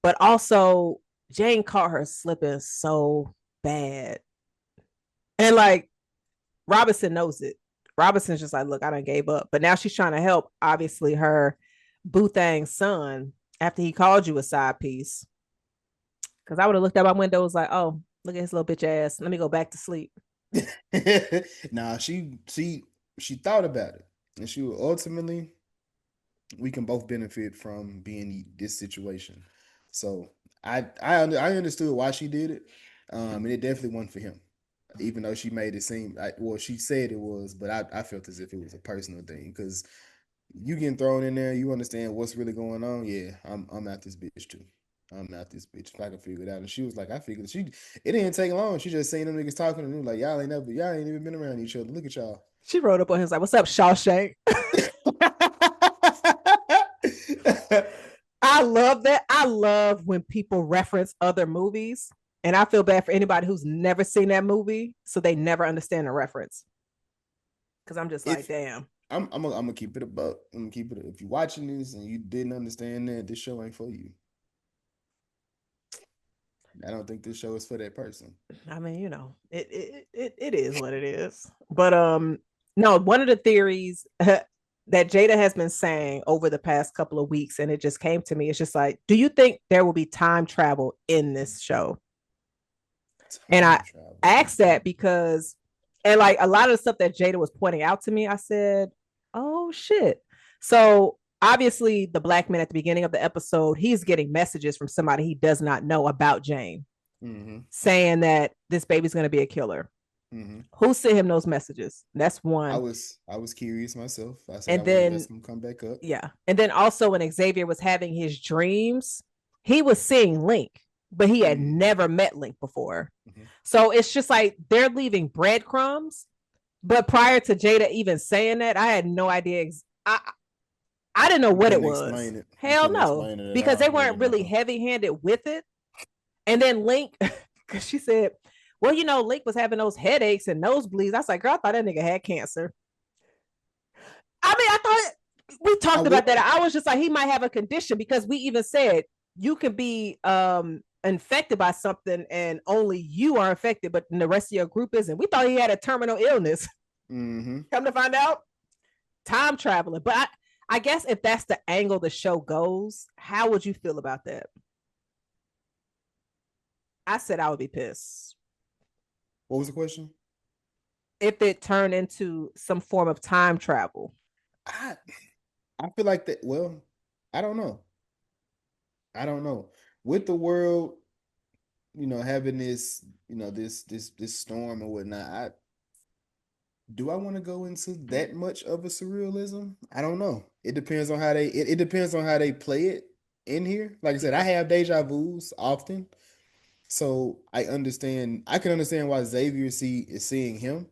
Speaker 1: but also Jane caught her slipping so bad, and like Robinson knows it. Robinson's just like, "Look, I done gave up," but now she's trying to help. Obviously, her Boothang's son after he called you a side piece. Because I would have looked out my window, was like, "Oh, look at his little bitch ass. Let me go back to sleep."
Speaker 2: Nah, she thought about it, and she will ultimately we can both benefit from being in this situation. So I understood why she did it, and it definitely wasn't for him. Even though she made it seem well, she said it was, but I felt as if it was a personal thing because you getting thrown in there, you understand what's really going on. Yeah, I'm out this bitch too. I'm out this bitch. If I can figure it out. And she was like, I figured it didn't take long. She just seen them niggas talking and like, y'all ain't even been around each other. Look at y'all.
Speaker 1: She wrote up on his like, "What's up, Shawshank?" I love that. I love when people reference other movies, and I feel bad for anybody who's never seen that movie, so they never understand the reference. Because I'm just like,
Speaker 2: if
Speaker 1: damn.
Speaker 2: I'm gonna keep it a buck. I'm gonna keep it. If you're watching this and you didn't understand that, this show ain't for you. I don't think this show is for that person.
Speaker 1: I mean, it is what it is. But no, one of the theories that Jada has been saying over the past couple of weeks, and it just came to me, it's just like, do you think there will be time travel in this show? And I
Speaker 2: Time travel.
Speaker 1: asked that because, and like a lot of the stuff that Jada was pointing out to me, I said, oh shit. So obviously, the black man at the beginning of the episode, he's getting messages from somebody he does not know about Jane,
Speaker 2: Mm-hmm.
Speaker 1: saying that this baby's going to be a killer.
Speaker 2: Mm-hmm.
Speaker 1: Who sent him those messages? That's
Speaker 2: I
Speaker 1: one.
Speaker 2: was I was curious myself. I said I
Speaker 1: And
Speaker 2: wonder if that's
Speaker 1: then,
Speaker 2: gonna come back up.
Speaker 1: yeah. And then also, when Xavier was having his dreams, he was seeing Link, but he had
Speaker 2: Mm-hmm.
Speaker 1: never met Link before.
Speaker 2: Mm-hmm.
Speaker 1: So it's just like they're leaving breadcrumbs. But prior to Jada even saying that, I had no idea. I didn't know
Speaker 2: You
Speaker 1: what it
Speaker 2: couldn't
Speaker 1: was.
Speaker 2: explain it. You
Speaker 1: Hell
Speaker 2: couldn't
Speaker 1: no,
Speaker 2: explain it at
Speaker 1: because
Speaker 2: all.
Speaker 1: they
Speaker 2: Yeah,
Speaker 1: weren't really
Speaker 2: no.
Speaker 1: heavy handed with it. And then Link, because she said, well, Link was having those headaches and nosebleeds. I was like, girl, I thought that nigga had cancer. I mean, I thought we
Speaker 2: I
Speaker 1: talked
Speaker 2: will.
Speaker 1: about that. I was just like, he might have a condition because we even said you can be infected by something and only you are infected, but the rest of your group isn't. We thought he had a terminal illness.
Speaker 2: Mm-hmm.
Speaker 1: Come to find out, time traveling. But I guess if that's the angle the show goes, how would you feel about that? I said I would be pissed
Speaker 2: What was the question?
Speaker 1: if it turned into some form of time travel.
Speaker 2: I I feel like that. Well, I don't know. I don't know. With the world, having this, this storm and whatnot. Do I want to go into that much of a surrealism? I don't know. It depends on how it depends on how they play it in here. Like I said, I
Speaker 1: Yeah.
Speaker 2: have deja vus often. So I can understand why Xavier is seeing him.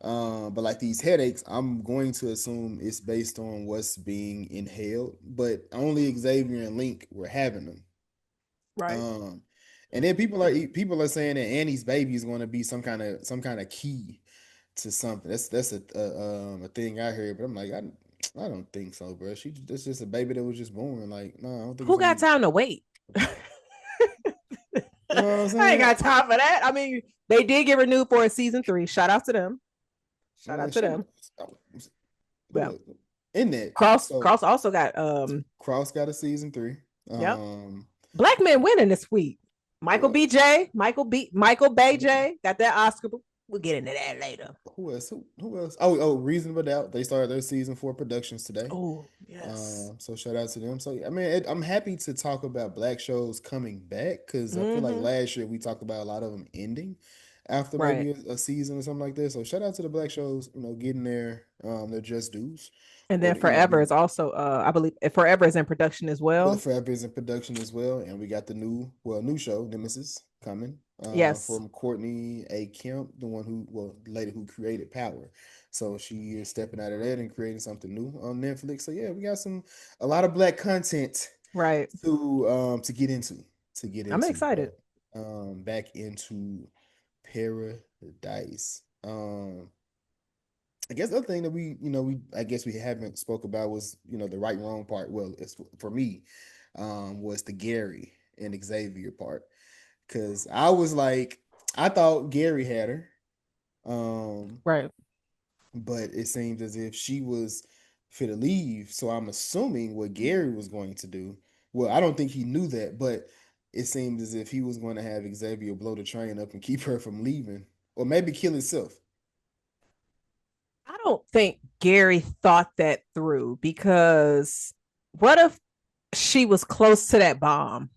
Speaker 2: But like these headaches, I'm going to assume it's based on what's being inhaled. But only Xavier and Link were having them.
Speaker 1: Right.
Speaker 2: Um, and then people are saying that Annie's baby is going to be some kind of key to something. That's a thing I heard, but I'm like I don't think so, bro. That's just a baby that was just born. Like no, I don't think it's
Speaker 1: Who
Speaker 2: gonna
Speaker 1: got
Speaker 2: be.
Speaker 1: time to wait?
Speaker 2: You know what I'm
Speaker 1: I ain't
Speaker 2: saying?
Speaker 1: got time for that. I mean, they did get renewed for a season 3. Shout out to them. Shout out to
Speaker 2: Shit.
Speaker 1: them.
Speaker 2: Who
Speaker 1: Well,
Speaker 2: else? In that? So
Speaker 1: Cross also got
Speaker 2: Cross got a season 3.
Speaker 1: yep.
Speaker 2: Um,
Speaker 1: Black men winning this week.
Speaker 2: who
Speaker 1: Michael
Speaker 2: else?
Speaker 1: BJ, Michael Bay J got that Oscar. We'll get into that later.
Speaker 2: Who else? Who else? Oh, Reasonable Doubt. They started their season 4 productions today.
Speaker 1: Oh, yes.
Speaker 2: So shout out to them. So I mean, I'm happy to talk about black shows coming back because I feel like
Speaker 1: Mm-hmm.
Speaker 2: last year we talked about a lot of them ending after
Speaker 1: Right.
Speaker 2: maybe a season or something like this. So shout out to the black shows, getting their just dues,
Speaker 1: And
Speaker 2: or
Speaker 1: then Forever is also I believe Forever is in production as well.
Speaker 2: Forever is in production as well, and we got the new show Nemesis coming
Speaker 1: Yes.
Speaker 2: from Courtney A. Kemp, the lady who created Power. So she is stepping out of that and creating something new on Netflix. So yeah, we got a lot of black content
Speaker 1: Right.
Speaker 2: to get into
Speaker 1: I'm excited.
Speaker 2: but back into Paradise. I guess the other thing that we I guess we haven't spoke about was the right wrong part. Well, it's for me, was the Gary and Xavier part because I was like I thought Gary had her, um,
Speaker 1: Right.
Speaker 2: but it seems as if she was fit to leave. So I'm assuming what Gary was going to do. Well, I don't think he knew that, but it seemed as if he was going to have Xavier blow the train up and keep her from leaving, or maybe kill himself.
Speaker 1: I don't think Gary thought that through because what if she was close to that bomb?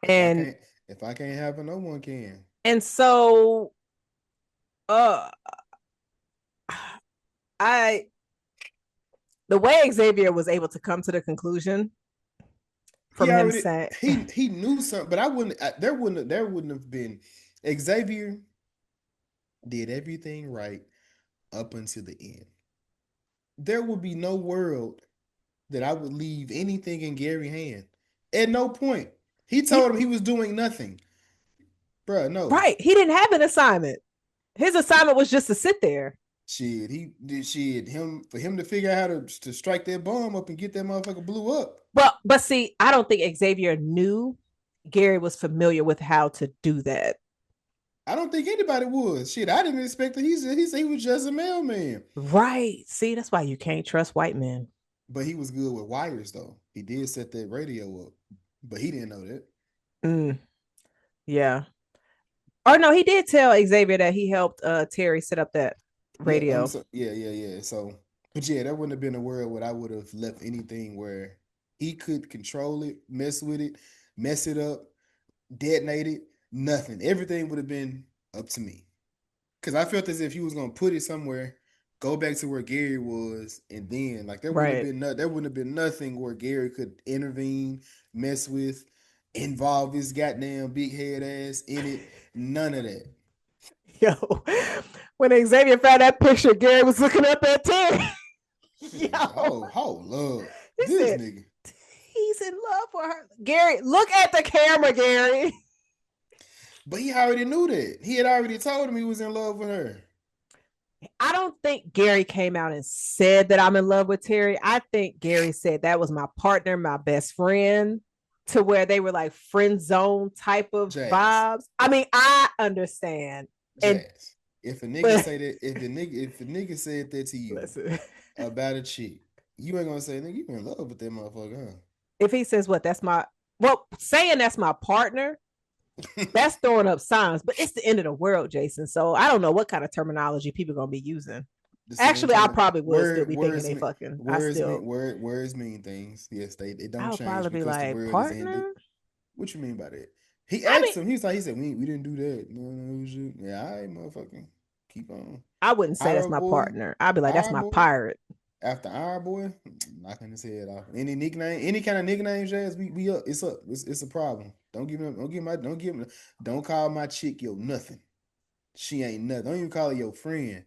Speaker 2: If I
Speaker 1: And
Speaker 2: can't, if I can't have it, no one can.
Speaker 1: and so uh I the way Xavier was able to come to the conclusion
Speaker 2: He
Speaker 1: from him
Speaker 2: already
Speaker 1: saying
Speaker 2: he knew something, but I wouldn't. There wouldn't have been. Xavier did everything right up until the end. There would be no world that I would leave anything in Gary's hand. At no point. He told him he was doing nothing. Bruh, no.
Speaker 1: right, he didn't have an assignment. His assignment was just to sit there.
Speaker 2: Shit, he did shit. Him for him to figure out how to strike that bomb up and get that motherfucker blew up.
Speaker 1: But see, I don't think Xavier knew Gary was familiar with how to do that.
Speaker 2: I don't think anybody was. Shit, I didn't expect that. He said he was just a mailman.
Speaker 1: Right. See, that's why you can't trust white men.
Speaker 2: But he was good with wires though. He did set that radio up. But he didn't know that.
Speaker 1: Mm, yeah. Or no, he did tell Xavier that he helped Terry set up that
Speaker 2: Yeah,
Speaker 1: radio.
Speaker 2: so, yeah. So, but yeah, that wouldn't have been a world where I would have left anything where he could control it, mess it up, detonate it, nothing. Everything would have been up to me. Because I felt as if he was gonna put it somewhere, go back to where Gary was, and then like
Speaker 1: Right.
Speaker 2: there wouldn't have been nothing where Gary could intervene, mess with, involve his goddamn big head ass in it. None of that.
Speaker 1: Yo, when Xavier found that picture, Gary was looking up at Terry. Yo,
Speaker 2: Oh, love
Speaker 1: he
Speaker 2: this
Speaker 1: said
Speaker 2: nigga.
Speaker 1: he's in love with her. Gary, look at the camera, Gary.
Speaker 2: But he already knew that. He had already told him he was in love with her.
Speaker 1: I don't think Gary came out and said that I'm in love with Terry. I think Gary said that was my partner, my best friend, to where they were like friend zone type of
Speaker 2: Jazz.
Speaker 1: vibes. I mean, I understand. And
Speaker 2: Jazz. If a nigga
Speaker 1: but
Speaker 2: say that, if a nigga said that to you
Speaker 1: listen,
Speaker 2: about a chick, you ain't gonna say, nigga, you in love with that motherfucker,
Speaker 1: if he says what, that's my saying that's my partner,
Speaker 2: huh?
Speaker 1: that's throwing up signs, but it's the end of the world, Jason. So I don't know what kind of terminology people are gonna be using.
Speaker 2: The same
Speaker 1: Actually, I
Speaker 2: term.
Speaker 1: probably would still be thinking they fucking.
Speaker 2: Words mean things. Yes, they
Speaker 1: I
Speaker 2: don't
Speaker 1: would
Speaker 2: change
Speaker 1: probably be
Speaker 2: because the
Speaker 1: like
Speaker 2: world is ended.
Speaker 1: partner.
Speaker 2: What you mean by that? He
Speaker 1: I mean,
Speaker 2: asked him. He said we didn't do that. No, yeah, all right, motherfucker. Keep on.
Speaker 1: I wouldn't say that's
Speaker 2: Our
Speaker 1: my
Speaker 2: boy,
Speaker 1: partner. I'd be like, that's
Speaker 2: our
Speaker 1: my
Speaker 2: boy.
Speaker 1: pirate.
Speaker 2: After our boy, knocking his head off. Any nickname, any kind of nickname, Jazz, we up. It's up. It's a problem. Don't call my chick yo nothing. She ain't nothing. Don't even call her your friend.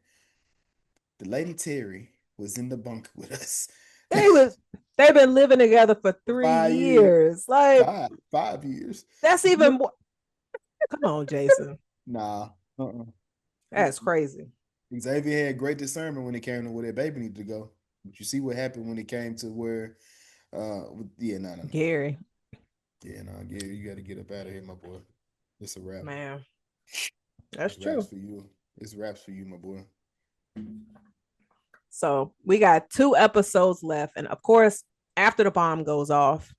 Speaker 2: The lady Terry was in the bunker with us.
Speaker 1: They was they've been living together for
Speaker 2: For
Speaker 1: 3
Speaker 2: 5 years.
Speaker 1: years. Like
Speaker 2: 5 years.
Speaker 1: that's even more. Come on, Jason.
Speaker 2: Nah.
Speaker 1: That's crazy.
Speaker 2: Xavier had great discernment when it came to where that baby needed to go. But you see what happened when it came to where yeah, no.
Speaker 1: Gary.
Speaker 2: Yeah, no, yeah, you gotta get up out of here, my boy. It's a wrap.
Speaker 1: Man, that's
Speaker 2: It's raps
Speaker 1: true.
Speaker 2: for you. It's raps for you, my boy.
Speaker 1: So we got 2 episodes left. And of course, after the bomb goes off,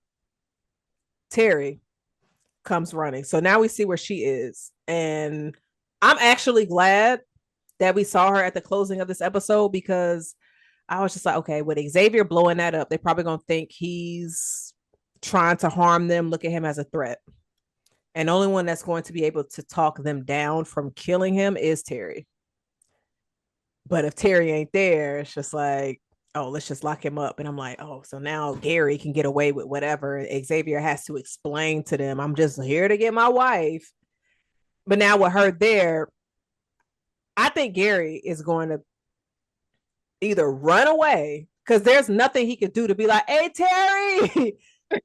Speaker 1: Terry comes running. So now we see where she is. And I'm actually glad that we saw her at the closing of this episode because I was just like, okay, with Xavier blowing that up, they're probably going to think he's trying to harm them, look at him as a threat. And the only one that's going to be able to talk them down from killing him is Terry. But if Terry ain't there, it's just like, oh, let's just lock him up. And I'm like, oh, so now Gary can get away with whatever. Xavier has to explain to them, I'm just here to get my wife. But now with her there, I think Gary is going to either run away because there's nothing he could do to be like, hey, Terry,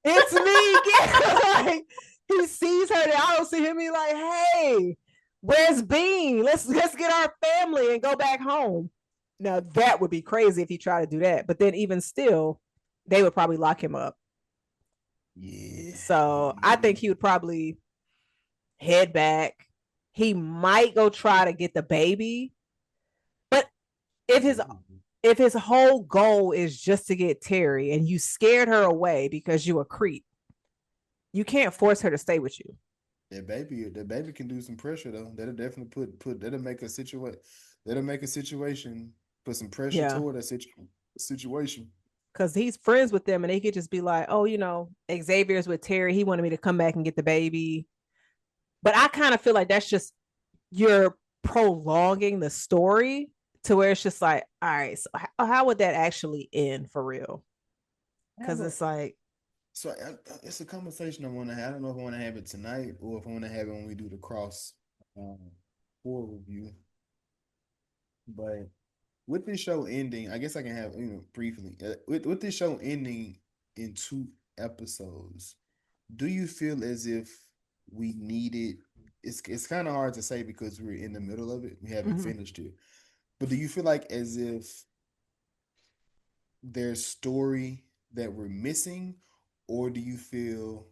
Speaker 1: it's me. Like, he sees her there. I don't see him. He's like, hey, where's Bean? Let's get our family and go back home. Now that would be crazy if he tried to do that. But then even still, they would probably lock him up.
Speaker 2: Yeah.
Speaker 1: So I think he would probably head back. He might go try to get the baby. But if his whole goal is just to get Terry and you scared her away because you a creep, you can't force her to stay with you.
Speaker 2: That baby can do some pressure though. That'll definitely that'll make a situation. That'll make a situation put some pressure
Speaker 1: Yeah.
Speaker 2: toward that situation.
Speaker 1: because he's friends with them and they could just be like, oh, Xavier's with Terry. He wanted me to come back and get the baby. But I kind of feel like that's just you're prolonging the story to where it's just like, all right, so how would that actually end for real? Because it's like,
Speaker 2: So it's a conversation I want to have. I don't know if I want to have it tonight or if I want to have it when we do the cross um, four review. But with this show ending, I guess I can have briefly. With this show ending in 2 episodes, do you feel as if we needed? It's kind of hard to say because we're in the middle of it. We haven't
Speaker 1: mhm.
Speaker 2: finished it. But do you feel like as if there's story that we're missing, or do you feel?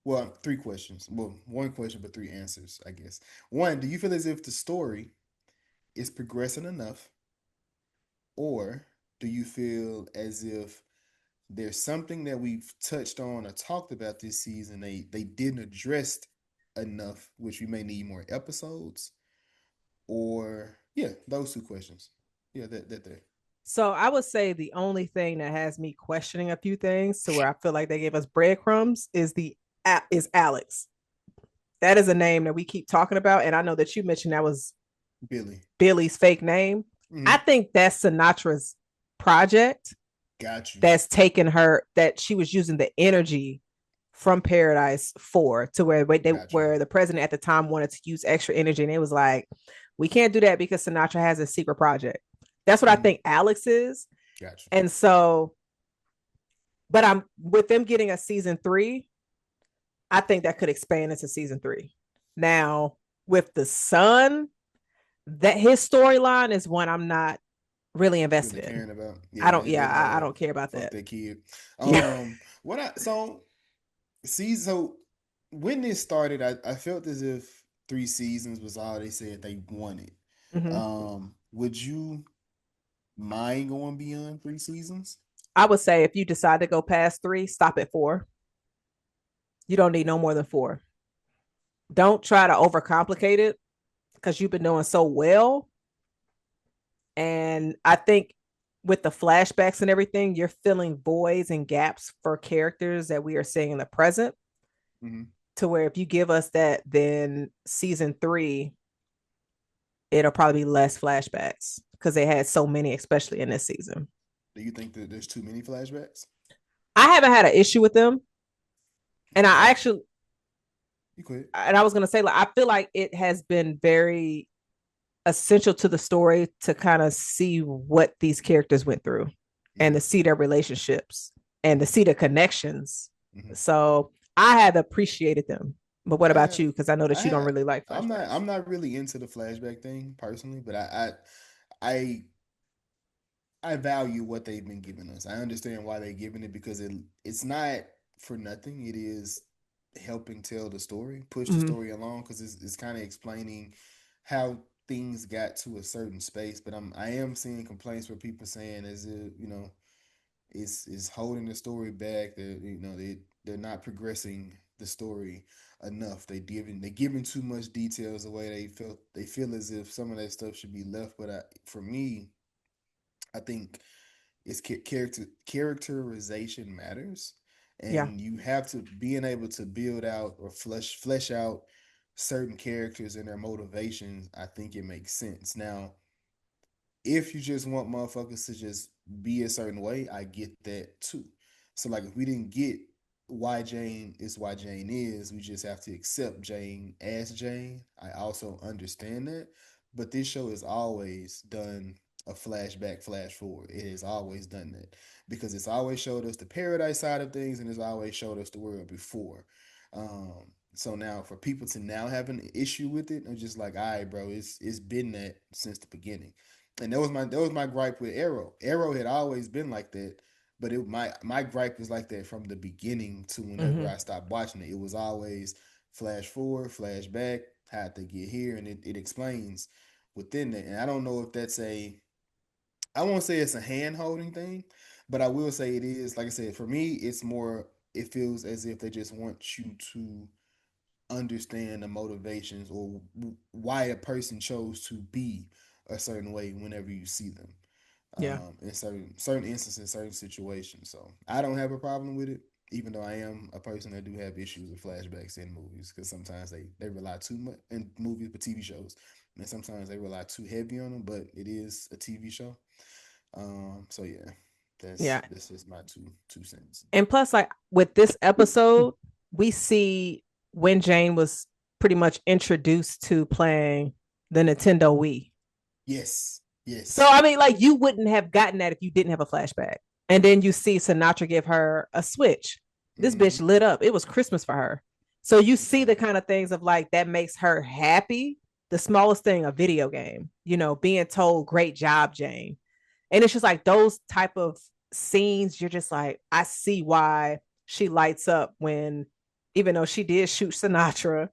Speaker 2: Well, 3 questions. Well, 1 question, but 3 answers, I guess. One, do you feel as if the story is progressing enough, or do you feel as if there's something that we've touched on or talked about this season they didn't address enough, which we may need more episodes? Or yeah, those 2 questions. Yeah, that there.
Speaker 1: So I would say the only thing that has me questioning a few things to where I feel like they gave us breadcrumbs is Alex. That is a name that we keep talking about, and I know that you mentioned that was
Speaker 2: Billy.
Speaker 1: Billy's fake name. I
Speaker 2: Mm-hmm.
Speaker 1: think that's Sinatra's project
Speaker 2: Got you.
Speaker 1: that's taken her that she was using the energy from Paradise 4 to
Speaker 2: Got you.
Speaker 1: where the president at the time wanted to use extra energy and it was like we can't do that because Sinatra has a secret project. That's what I
Speaker 2: Mm-hmm.
Speaker 1: think Alex is.
Speaker 2: Got you.
Speaker 1: And so but I'm with them getting a season 3, I think that could expand into season 3. Now, with the son, that his storyline is one I'm not really invested
Speaker 2: Really
Speaker 1: in.
Speaker 2: caring about.
Speaker 1: I
Speaker 2: Yeah,
Speaker 1: don't
Speaker 2: it
Speaker 1: yeah,
Speaker 2: doesn't
Speaker 1: I
Speaker 2: matter.
Speaker 1: don't care about
Speaker 2: Fuck
Speaker 1: that.
Speaker 2: that kid.
Speaker 1: Yeah.
Speaker 2: What I so see so when this started, I felt as if 3 seasons was all they said they wanted.
Speaker 1: Mm-hmm.
Speaker 2: Would you mind going beyond 3 seasons?
Speaker 1: I would say if you decide to go past 3, stop at 4. You don't need no more than 4. Don't try to overcomplicate it because you've been doing so well. And I think with the flashbacks and everything, you're filling voids and gaps for characters that we are seeing in the present.
Speaker 2: Mm-hmm.
Speaker 1: To where if you give us that, then season 3, it'll probably be less flashbacks because they had so many, especially in this season.
Speaker 2: Do you think that there's too many flashbacks?
Speaker 1: I haven't had an issue with them. And I
Speaker 2: Okay,
Speaker 1: actually,
Speaker 2: you quit.
Speaker 1: and I was going to say, like, I feel like it has been very essential to the story to kind of see what these characters went through and
Speaker 2: Mm-hmm.
Speaker 1: to see their relationships and to see the connections.
Speaker 2: Mm-hmm.
Speaker 1: So I have appreciated them. But what
Speaker 2: I
Speaker 1: about
Speaker 2: have,
Speaker 1: you? Because I know
Speaker 2: I
Speaker 1: that you don't
Speaker 2: have.
Speaker 1: really like
Speaker 2: I'm not.
Speaker 1: flashbacks.
Speaker 2: I'm not really into the flashback thing personally, but I I value what they've been giving us. I understand why they're giving it because it's not for nothing. It is helping tell the story, push the
Speaker 1: Mm-hmm.
Speaker 2: story along because it's kind of explaining how things got to a certain space. But I am seeing complaints where people saying as if is holding the story back. That they're not progressing the story enough. They giving too much details away. They feel as if some of that stuff should be left. But for me, I think it's characterization matters,
Speaker 1: Yeah.
Speaker 2: and you have to being able to build out or flesh out certain characters and their motivations. I think it makes sense. Now, if you just want motherfuckers to just be a certain way, I get that too. So like if we didn't get why Jane is, we just have to accept Jane as Jane. I also understand that. But this show has always done a flashback, flash forward. It has always done that. Because it's always showed us the paradise side of things and it's always showed us the world before. So now for people to now have an issue with it, I'm just like, all right, bro, it's been that since the beginning. And that was my gripe with Arrow. Arrow had always been like that, but my gripe was like that from the beginning to whenever
Speaker 1: Mm-hmm.
Speaker 2: I stopped watching it. It was always flash forward, flash back, how'd they get here, and it explains within that. And I don't know if that's I won't say it's a hand holding thing, but I will say it is. Like I said, for me, it's more. It feels as if they just want you to understand the motivations or why a person chose to be a certain way whenever you see them.
Speaker 1: Yeah.
Speaker 2: In certain instances, certain situations. So I don't have a problem with it, even though I am a person that do have issues with flashbacks in movies because sometimes they rely too much in movies, but TV shows, and sometimes they rely too heavy on them. But it is a TV show, so yeah,
Speaker 1: Yeah.
Speaker 2: this is my two cents.
Speaker 1: And plus, like with this episode, we see when Jane was pretty much introduced to playing the Nintendo Wii.
Speaker 2: Yes,
Speaker 1: So
Speaker 2: yes.
Speaker 1: I mean, like you wouldn't have gotten that if you didn't have a flashback. And then you see Sinatra give her a Switch. This bitch
Speaker 2: Mm-hmm.
Speaker 1: lit up. It was Christmas for her. So you see
Speaker 2: Yeah.
Speaker 1: the kind of things of like that makes her happy. The smallest thing, a video game, being told, great job, Jane. And it's just like those type of scenes, you're just like, I see why she lights up when, even though she did shoot Sinatra,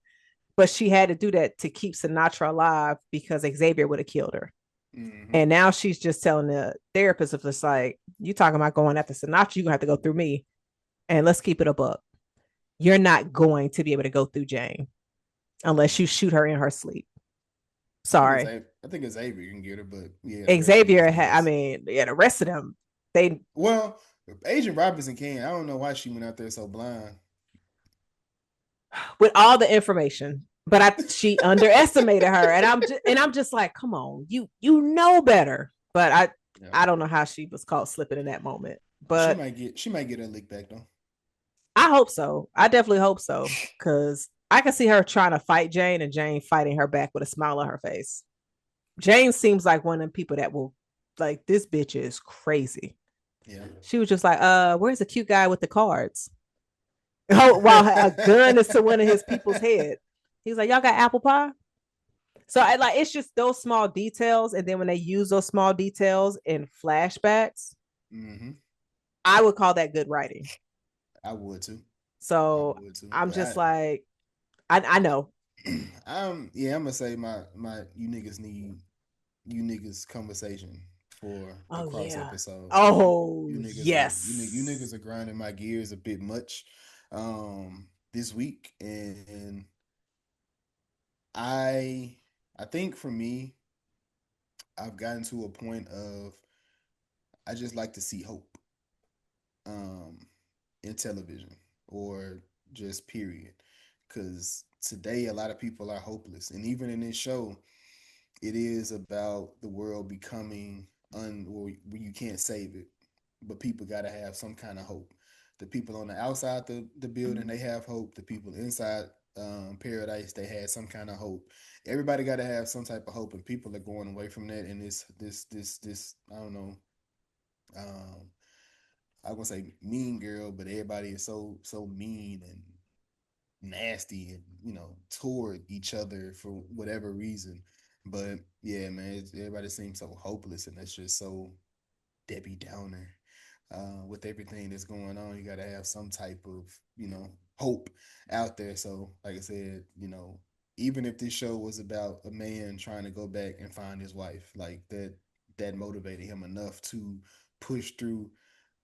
Speaker 1: but she had to do that to keep Sinatra alive because Xavier would have killed her.
Speaker 2: Mm-hmm.
Speaker 1: And now she's just telling the therapist of this, like, you talking about going after Sinatra, you're gonna have to go through me. And let's keep it a buck. You're not going to be able to go through Jane unless you shoot her in her sleep. Sorry.
Speaker 2: I think Xavier can get her, but yeah, the rest of these
Speaker 1: Xavier
Speaker 2: niggas.
Speaker 1: the rest of them, they
Speaker 2: Well, Agent Robinson can. I don't know why she went out there so blind.
Speaker 1: with all the information, but she underestimated her. And I'm just like, come on, you know better. But
Speaker 2: Yeah.
Speaker 1: I don't know how she was caught slipping in that moment.
Speaker 2: She
Speaker 1: But
Speaker 2: might get her lick back though.
Speaker 1: I hope so. I definitely hope so. Cause I can see her trying to fight Jane and Jane fighting her back with a smile on her face. Jane seems like one of the people that will like, this bitch is crazy.
Speaker 2: Yeah.
Speaker 1: She was just like, where's the cute guy with the cards? Oh, while a gun is to one of his people's head. He's like, y'all got apple pie? So I like, it's just those small details. And then when they use those small details in flashbacks,
Speaker 2: Mm-hmm.
Speaker 1: I would call that good writing.
Speaker 2: I would too.
Speaker 1: So I'm
Speaker 2: But
Speaker 1: just like, I know.
Speaker 2: Yeah, I'm gonna say my you niggas conversation for the
Speaker 1: Oh
Speaker 2: cross
Speaker 1: yeah.
Speaker 2: episode.
Speaker 1: Oh
Speaker 2: You
Speaker 1: yes.
Speaker 2: niggas are grinding my gears a bit much this week, and I I think for me, I've gotten to a point of I just like to see hope um in television or just period. Cause today a lot of people are hopeless. And even in this show, it is about the world becoming where you can't save it. But people gotta have some kind of hope. The people on the outside the building, they have hope. The people inside paradise, they had some kind of hope. Everybody gotta have some type of hope, and people are going away from that. And this I don't know. Um, I was gonna say mean girl, but everybody is so mean and nasty and toward each other for whatever reason. But yeah, man, everybody seems so hopeless, and that's just so Debbie Downer. With everything that's going on, you got to have some type of hope out there. So, like I said, even if this show was about a man trying to go back and find his wife, like that motivated him enough to push through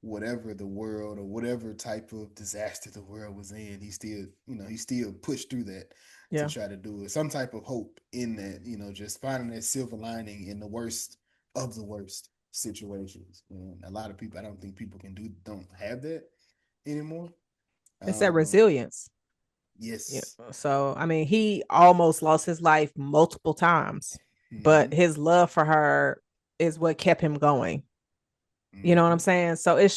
Speaker 2: whatever the world or whatever type of disaster the world was in. He still pushed through that to
Speaker 1: Yeah.
Speaker 2: try to do it. Some type of hope in that, just finding that silver lining in the worst of the worst situations. And a lot of people, I don't think people don't have that anymore.
Speaker 1: It's that
Speaker 2: Um,
Speaker 1: resilience. Yeah.
Speaker 2: yes.
Speaker 1: So I mean, he almost lost his life multiple times, but
Speaker 2: Mm-hmm.
Speaker 1: his love for her is what kept him going. You know what I'm
Speaker 2: Mm-hmm.
Speaker 1: saying? So it's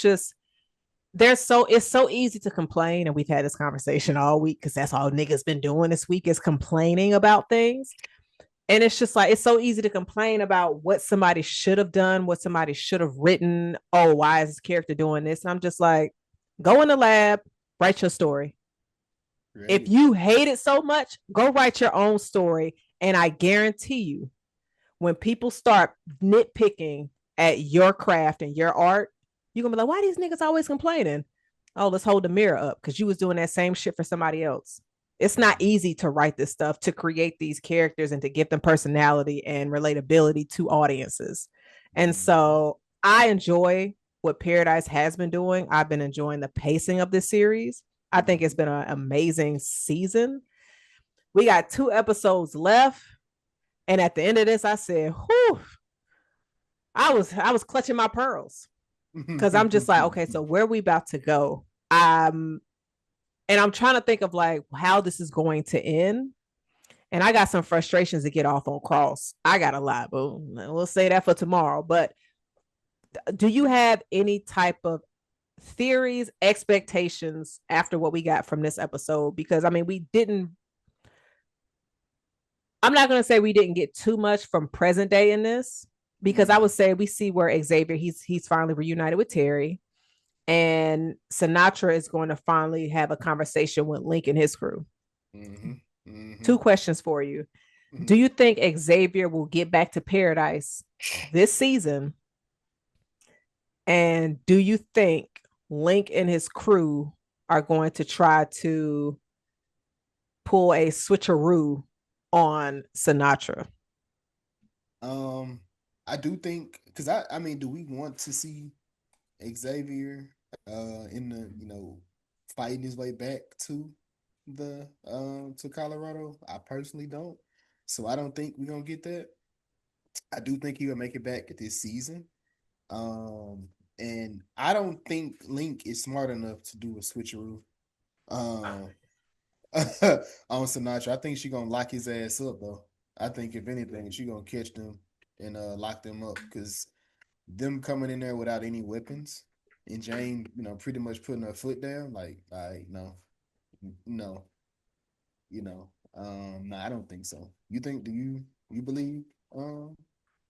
Speaker 1: so easy to complain, and we've had this conversation all week because that's all niggas been doing this week is complaining about things. And it's just like it's so easy to complain about what somebody should have done, what somebody should have written. Oh, why is this character doing this? And I'm just like, go in the lab, write your story. If
Speaker 2: Creative.
Speaker 1: you hate it so much, go write your own story. And I guarantee you, when people start nitpicking at your craft and your art, you're gonna be like, why these niggas always complaining? Oh, let's hold the mirror up because you was doing that same shit for somebody else. It's not easy to write this stuff, to create these characters and to give them personality and relatability to audiences. And
Speaker 2: Mm-hmm.
Speaker 1: so I enjoy what Paradise has been doing. I've been enjoying the pacing of this series. I think it's
Speaker 2: Mm-hmm.
Speaker 1: been an amazing season. We got 2 episodes left. And at the end of this, I said, whew, I was clutching my pearls because I'm just like, okay, so where are we about to go? And I'm trying to think of like how this is going to end. And I got some frustrations to get off on Cross. I got a lot, but we'll say that for tomorrow. But do you have any type of theories, expectations after what we got from this episode? Because I mean, I'm not going to say we didn't get too much from present day in this, because I would say we see where Xavier, he's finally reunited with Terry, and Sinatra is going to finally have a conversation with Link and his crew.
Speaker 2: Mm-hmm. Mm-hmm.
Speaker 1: Two questions for you. Do you think Xavier will get back to paradise this season? And do you think Link and his crew are going to try to pull a switcheroo on Sinatra?
Speaker 2: I do think, because I mean, do we want to see Xavier in the, fighting his way back to the to Colorado? I personally don't. So I don't think we're gonna get that. I do think he'll make it back at this season. And I don't think Link is smart enough to do a switcheroo on Sinatra. I think she's gonna lock his ass up though. I think if anything, she's gonna catch them and lock them up, because them coming in there without any weapons and Jane, pretty much putting her foot down, like, no, no, no, I don't think so. You think? Do you believe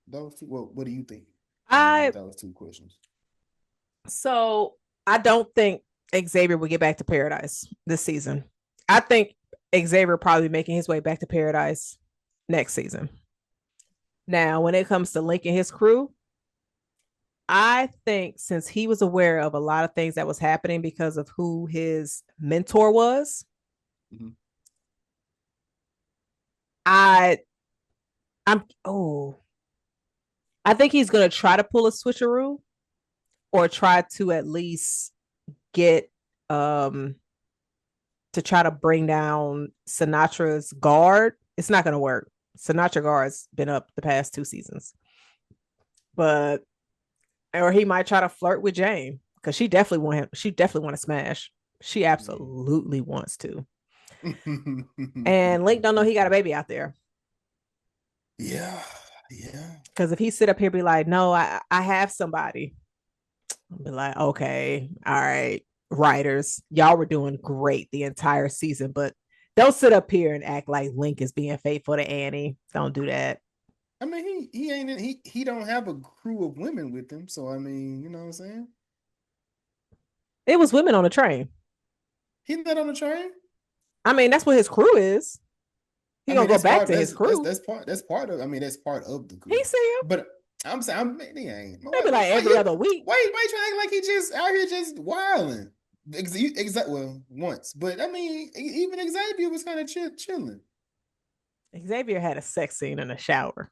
Speaker 2: those two? Well, what do you think?
Speaker 1: I
Speaker 2: Those two questions.
Speaker 1: So I don't think Xavier will get back to paradise this season. I think Xavier probably making his way back to paradise next season. Now, when it comes to Link and his crew, I think since he was aware of a lot of things that was happening because of who his mentor was,
Speaker 2: mm-hmm.
Speaker 1: I think he's gonna try to pull a switcheroo, or try to at least get to try to bring down Sinatra's guard. It's not gonna work. Sinatra guard's been up the past 2 seasons. But or he might try to flirt with Jane, because she definitely want to smash. She absolutely wants to. And Link don't know he got a baby out there.
Speaker 2: Yeah.
Speaker 1: Because if he sit up here and be like, no, I have somebody, I'll be like, okay, all right, writers, y'all were doing great the entire season, but don't sit up here and act like Link is being faithful to Annie. Don't do that.
Speaker 2: I mean, he don't have a crew of women with him, so I mean, you know what I'm saying?
Speaker 1: It was women on the train.
Speaker 2: He's not on the train.
Speaker 1: I mean, that's what his crew is. He gonna go back to his crew.
Speaker 2: That's part of. I mean, that's part of the crew.
Speaker 1: He see him,
Speaker 2: but I'm saying, he ain't.
Speaker 1: Maybe like every other week.
Speaker 2: Why you trying to act like he just out here just wilding? Well, once, but I mean, even Xavier was kind of chilling.
Speaker 1: Xavier had a sex scene in the shower.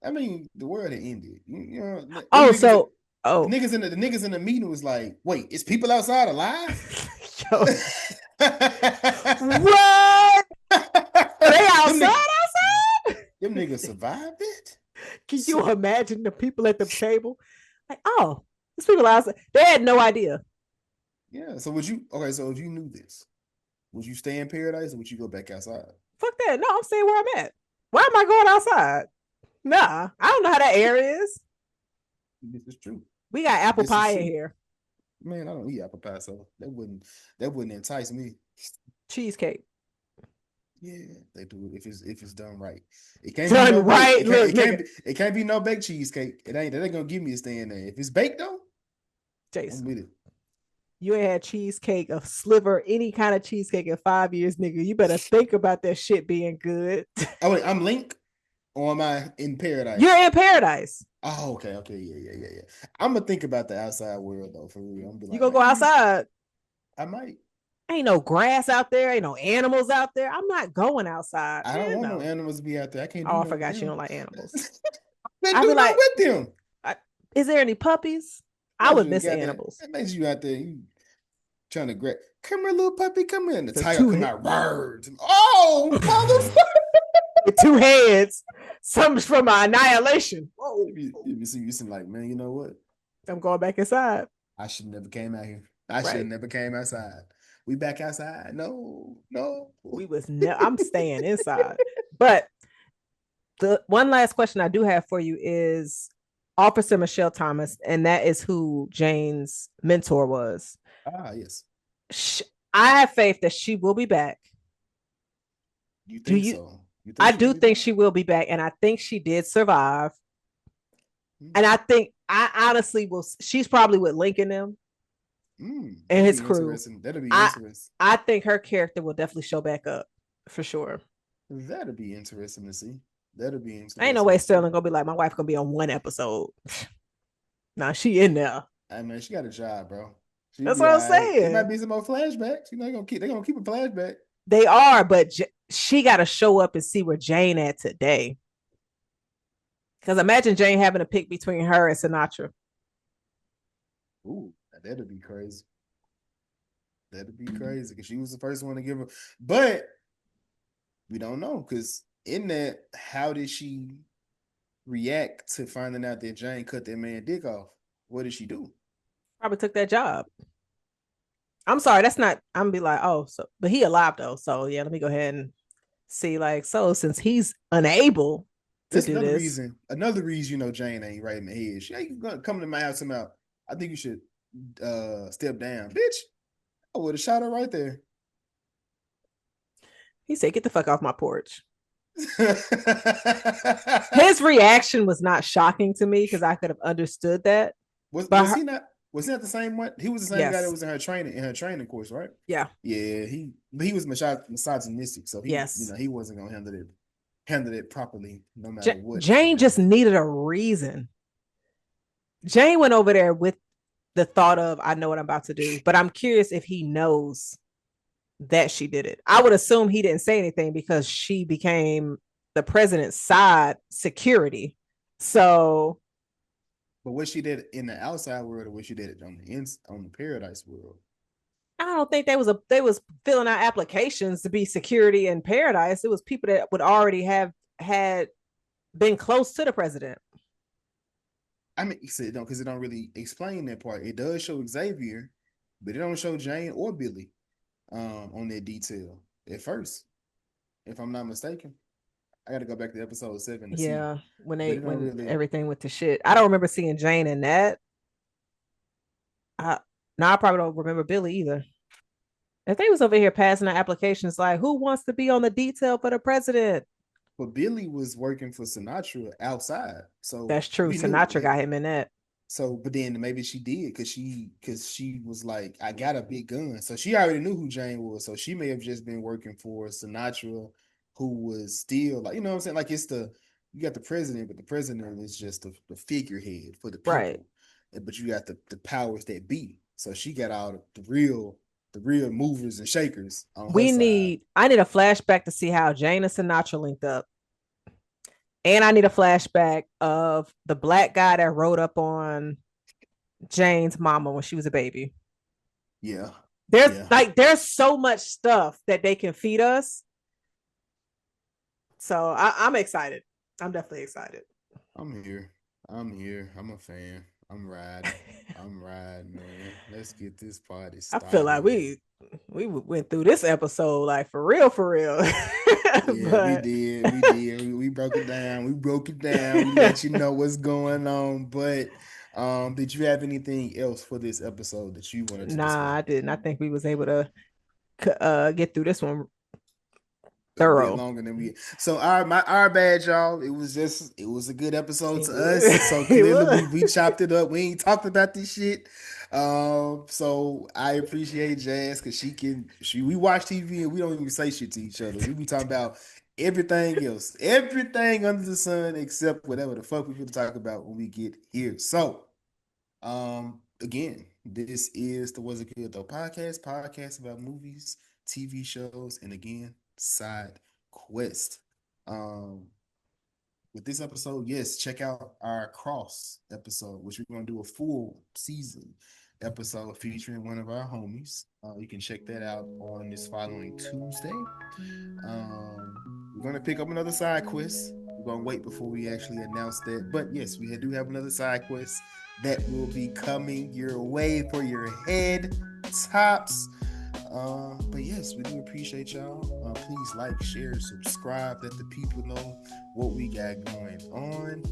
Speaker 2: I mean, the world had ended.
Speaker 1: The
Speaker 2: niggas in the meeting was like, "Wait, is people outside alive?"
Speaker 1: Yo. What? Are they outside?
Speaker 2: Them niggas survived it.
Speaker 1: Can you imagine the people at the table? Like, oh, these people outside. They had no idea.
Speaker 2: Yeah. So if you knew this, would you stay in paradise or would you go back outside?
Speaker 1: Fuck that. No, I'm staying where I'm at. Why am I going outside? Nah, I don't know how that air is.
Speaker 2: This is true.
Speaker 1: We got apple pie in here.
Speaker 2: Man, I don't eat apple pie, so that wouldn't entice me.
Speaker 1: Cheesecake.
Speaker 2: Yeah, they do it if it's done right. It can't
Speaker 1: done
Speaker 2: be no
Speaker 1: right.
Speaker 2: It can't be no baked cheesecake. They ain't gonna give me a stay in there. If it's baked though,
Speaker 1: Jason,
Speaker 2: I'm with it.
Speaker 1: You ain't had cheesecake, a sliver, any kind of cheesecake in 5 years, nigga. You better think about that shit being good.
Speaker 2: Oh wait, I'm Link, or am I in paradise?
Speaker 1: You're in paradise.
Speaker 2: Oh, okay, yeah. I'm gonna think about the outside world though, for real. I'm
Speaker 1: you gonna go outside?
Speaker 2: I might.
Speaker 1: Ain't no grass out there. Ain't no animals out there. I'm not going outside.
Speaker 2: I don't want no animals to be out there. I can't.
Speaker 1: I forgot you don't like animals.
Speaker 2: Then do that with them.
Speaker 1: Is there any puppies? I would miss animals.
Speaker 2: That makes you out there. You trying to grab. Come here, little puppy. Come here. And the tiger come out. Words. Oh, motherfucker.
Speaker 1: 2 heads. Something's from my annihilation. Whoa.
Speaker 2: You seem like, man, you know what?
Speaker 1: I'm going back inside.
Speaker 2: I should never came out here. I should
Speaker 1: Right.
Speaker 2: have never came outside. We back outside. No.
Speaker 1: I'm staying inside. But the one last question I do have for you is Officer Michelle Thomas, and that is who Jane's mentor was.
Speaker 2: Yes.
Speaker 1: I have faith that she will be back.
Speaker 2: You think so?
Speaker 1: I do think she will be back, and I think she did survive. And I think I honestly will. She's probably with Lincoln them and his crew.
Speaker 2: That'll be interesting.
Speaker 1: I think her character will definitely show back up for sure.
Speaker 2: That'll be interesting to see. That'll be interesting.
Speaker 1: Ain't no way Sterling gonna be like, my wife gonna be on one episode. Nah, she in there.
Speaker 2: I mean, she got a job, bro.
Speaker 1: That's what I'm saying.
Speaker 2: It might be some more flashbacks. They're gonna keep a flashback.
Speaker 1: They are, but she got to show up and see where Jane at today. Because imagine Jane having to pick between her and Sinatra.
Speaker 2: Ooh, that'd be crazy. That'd be crazy because she was the first one to give her. But we don't know because in that, how did she react to finding out that Jane cut that man dick off? What did she do?
Speaker 1: Probably took that job. I'm sorry, that's not. I'm gonna be like, oh, so but he alive though. So yeah, let me go ahead and see. Like, so since he's unable to do this,
Speaker 2: another reason, Jane ain't right in the head. She ain't gonna come to my house and out. I think you should step down, bitch. I would have shot her right there.
Speaker 1: He said, "Get the fuck off my porch." His reaction was not shocking to me because I could have understood that.
Speaker 2: Was he not? Was he not the same one? He was the same guy that was in her training course, right?
Speaker 1: Yeah.
Speaker 2: Yeah. He was misogynistic, so he he wasn't gonna handle it properly, no matter what.
Speaker 1: Jane just needed a reason. Jane went over there with the thought of, I know what I'm about to do, but I'm curious if he knows that she did it. I would assume he didn't say anything because she became the president's side security. So,
Speaker 2: but what she did in the outside world, or what she did on the paradise world?
Speaker 1: I don't think they was filling out applications to be security in paradise. It was people that would already have had been close to the president.
Speaker 2: I mean, because it don't really explain that part. It does show Xavier, but it don't show Jane or Billy on that detail at first, if I'm not mistaken. I got to go back to episode 7 to see.
Speaker 1: When everything went to shit. I don't remember seeing Jane in that. I probably don't remember Billy either. If they was over here passing the applications like, who wants to be on the detail for the president?
Speaker 2: But Billy was working for Sinatra outside, so
Speaker 1: that's true. Sinatra got him in that.
Speaker 2: So, but then maybe she did because she was like, I got a big gun, so she already knew who Jane was. So she may have just been working for Sinatra, who was still like, you know what I'm saying? Like you got the president, but the president is just the figurehead for the people,
Speaker 1: right?
Speaker 2: But you got the powers that be. So she got all the real movers and shakers. I need
Speaker 1: a flashback to see how Jane and Sinatra linked up. And I need a flashback of the black guy that rode up on Jane's mama when she was a baby.
Speaker 2: Yeah.
Speaker 1: There's so much stuff that they can feed us. So I'm excited. I'm definitely excited.
Speaker 2: I'm here. I'm a fan. I'm riding, man. Let's get this party started.
Speaker 1: I feel like we went through this episode like for real.
Speaker 2: Yeah, we did. We broke it down. We let you know what's going on. But did you have anything else for this episode that you wanted to discuss?
Speaker 1: I didn't. I think we was able to get through this one thorough.
Speaker 2: Longer than we. So our bad, y'all. It was a good episode to us. So clearly we chopped it up. We ain't talked about this shit. So I appreciate Jazz because we watch TV and we don't even say shit to each other. We be talking about everything else, everything under the sun except whatever the fuck we gonna talk about when we get here. So, again, this is the WasItGoodTho podcast about movies, TV shows, and again, side quest. With this episode, yes, check out our Cross episode, which we're gonna do a full season episode featuring one of our homies. You can check that out on this following Tuesday. We're gonna pick up another side quest. We're gonna wait before we actually announce that. But yes, we do have another side quest that will be coming your way for your head tops. But yes, we do appreciate y'all. Please like, share, subscribe, let the people know what we got going on.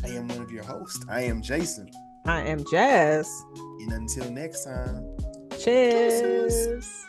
Speaker 2: I am one of your hosts. I am Jason.
Speaker 1: I am Jazz.
Speaker 2: And until next time,
Speaker 1: Cheers.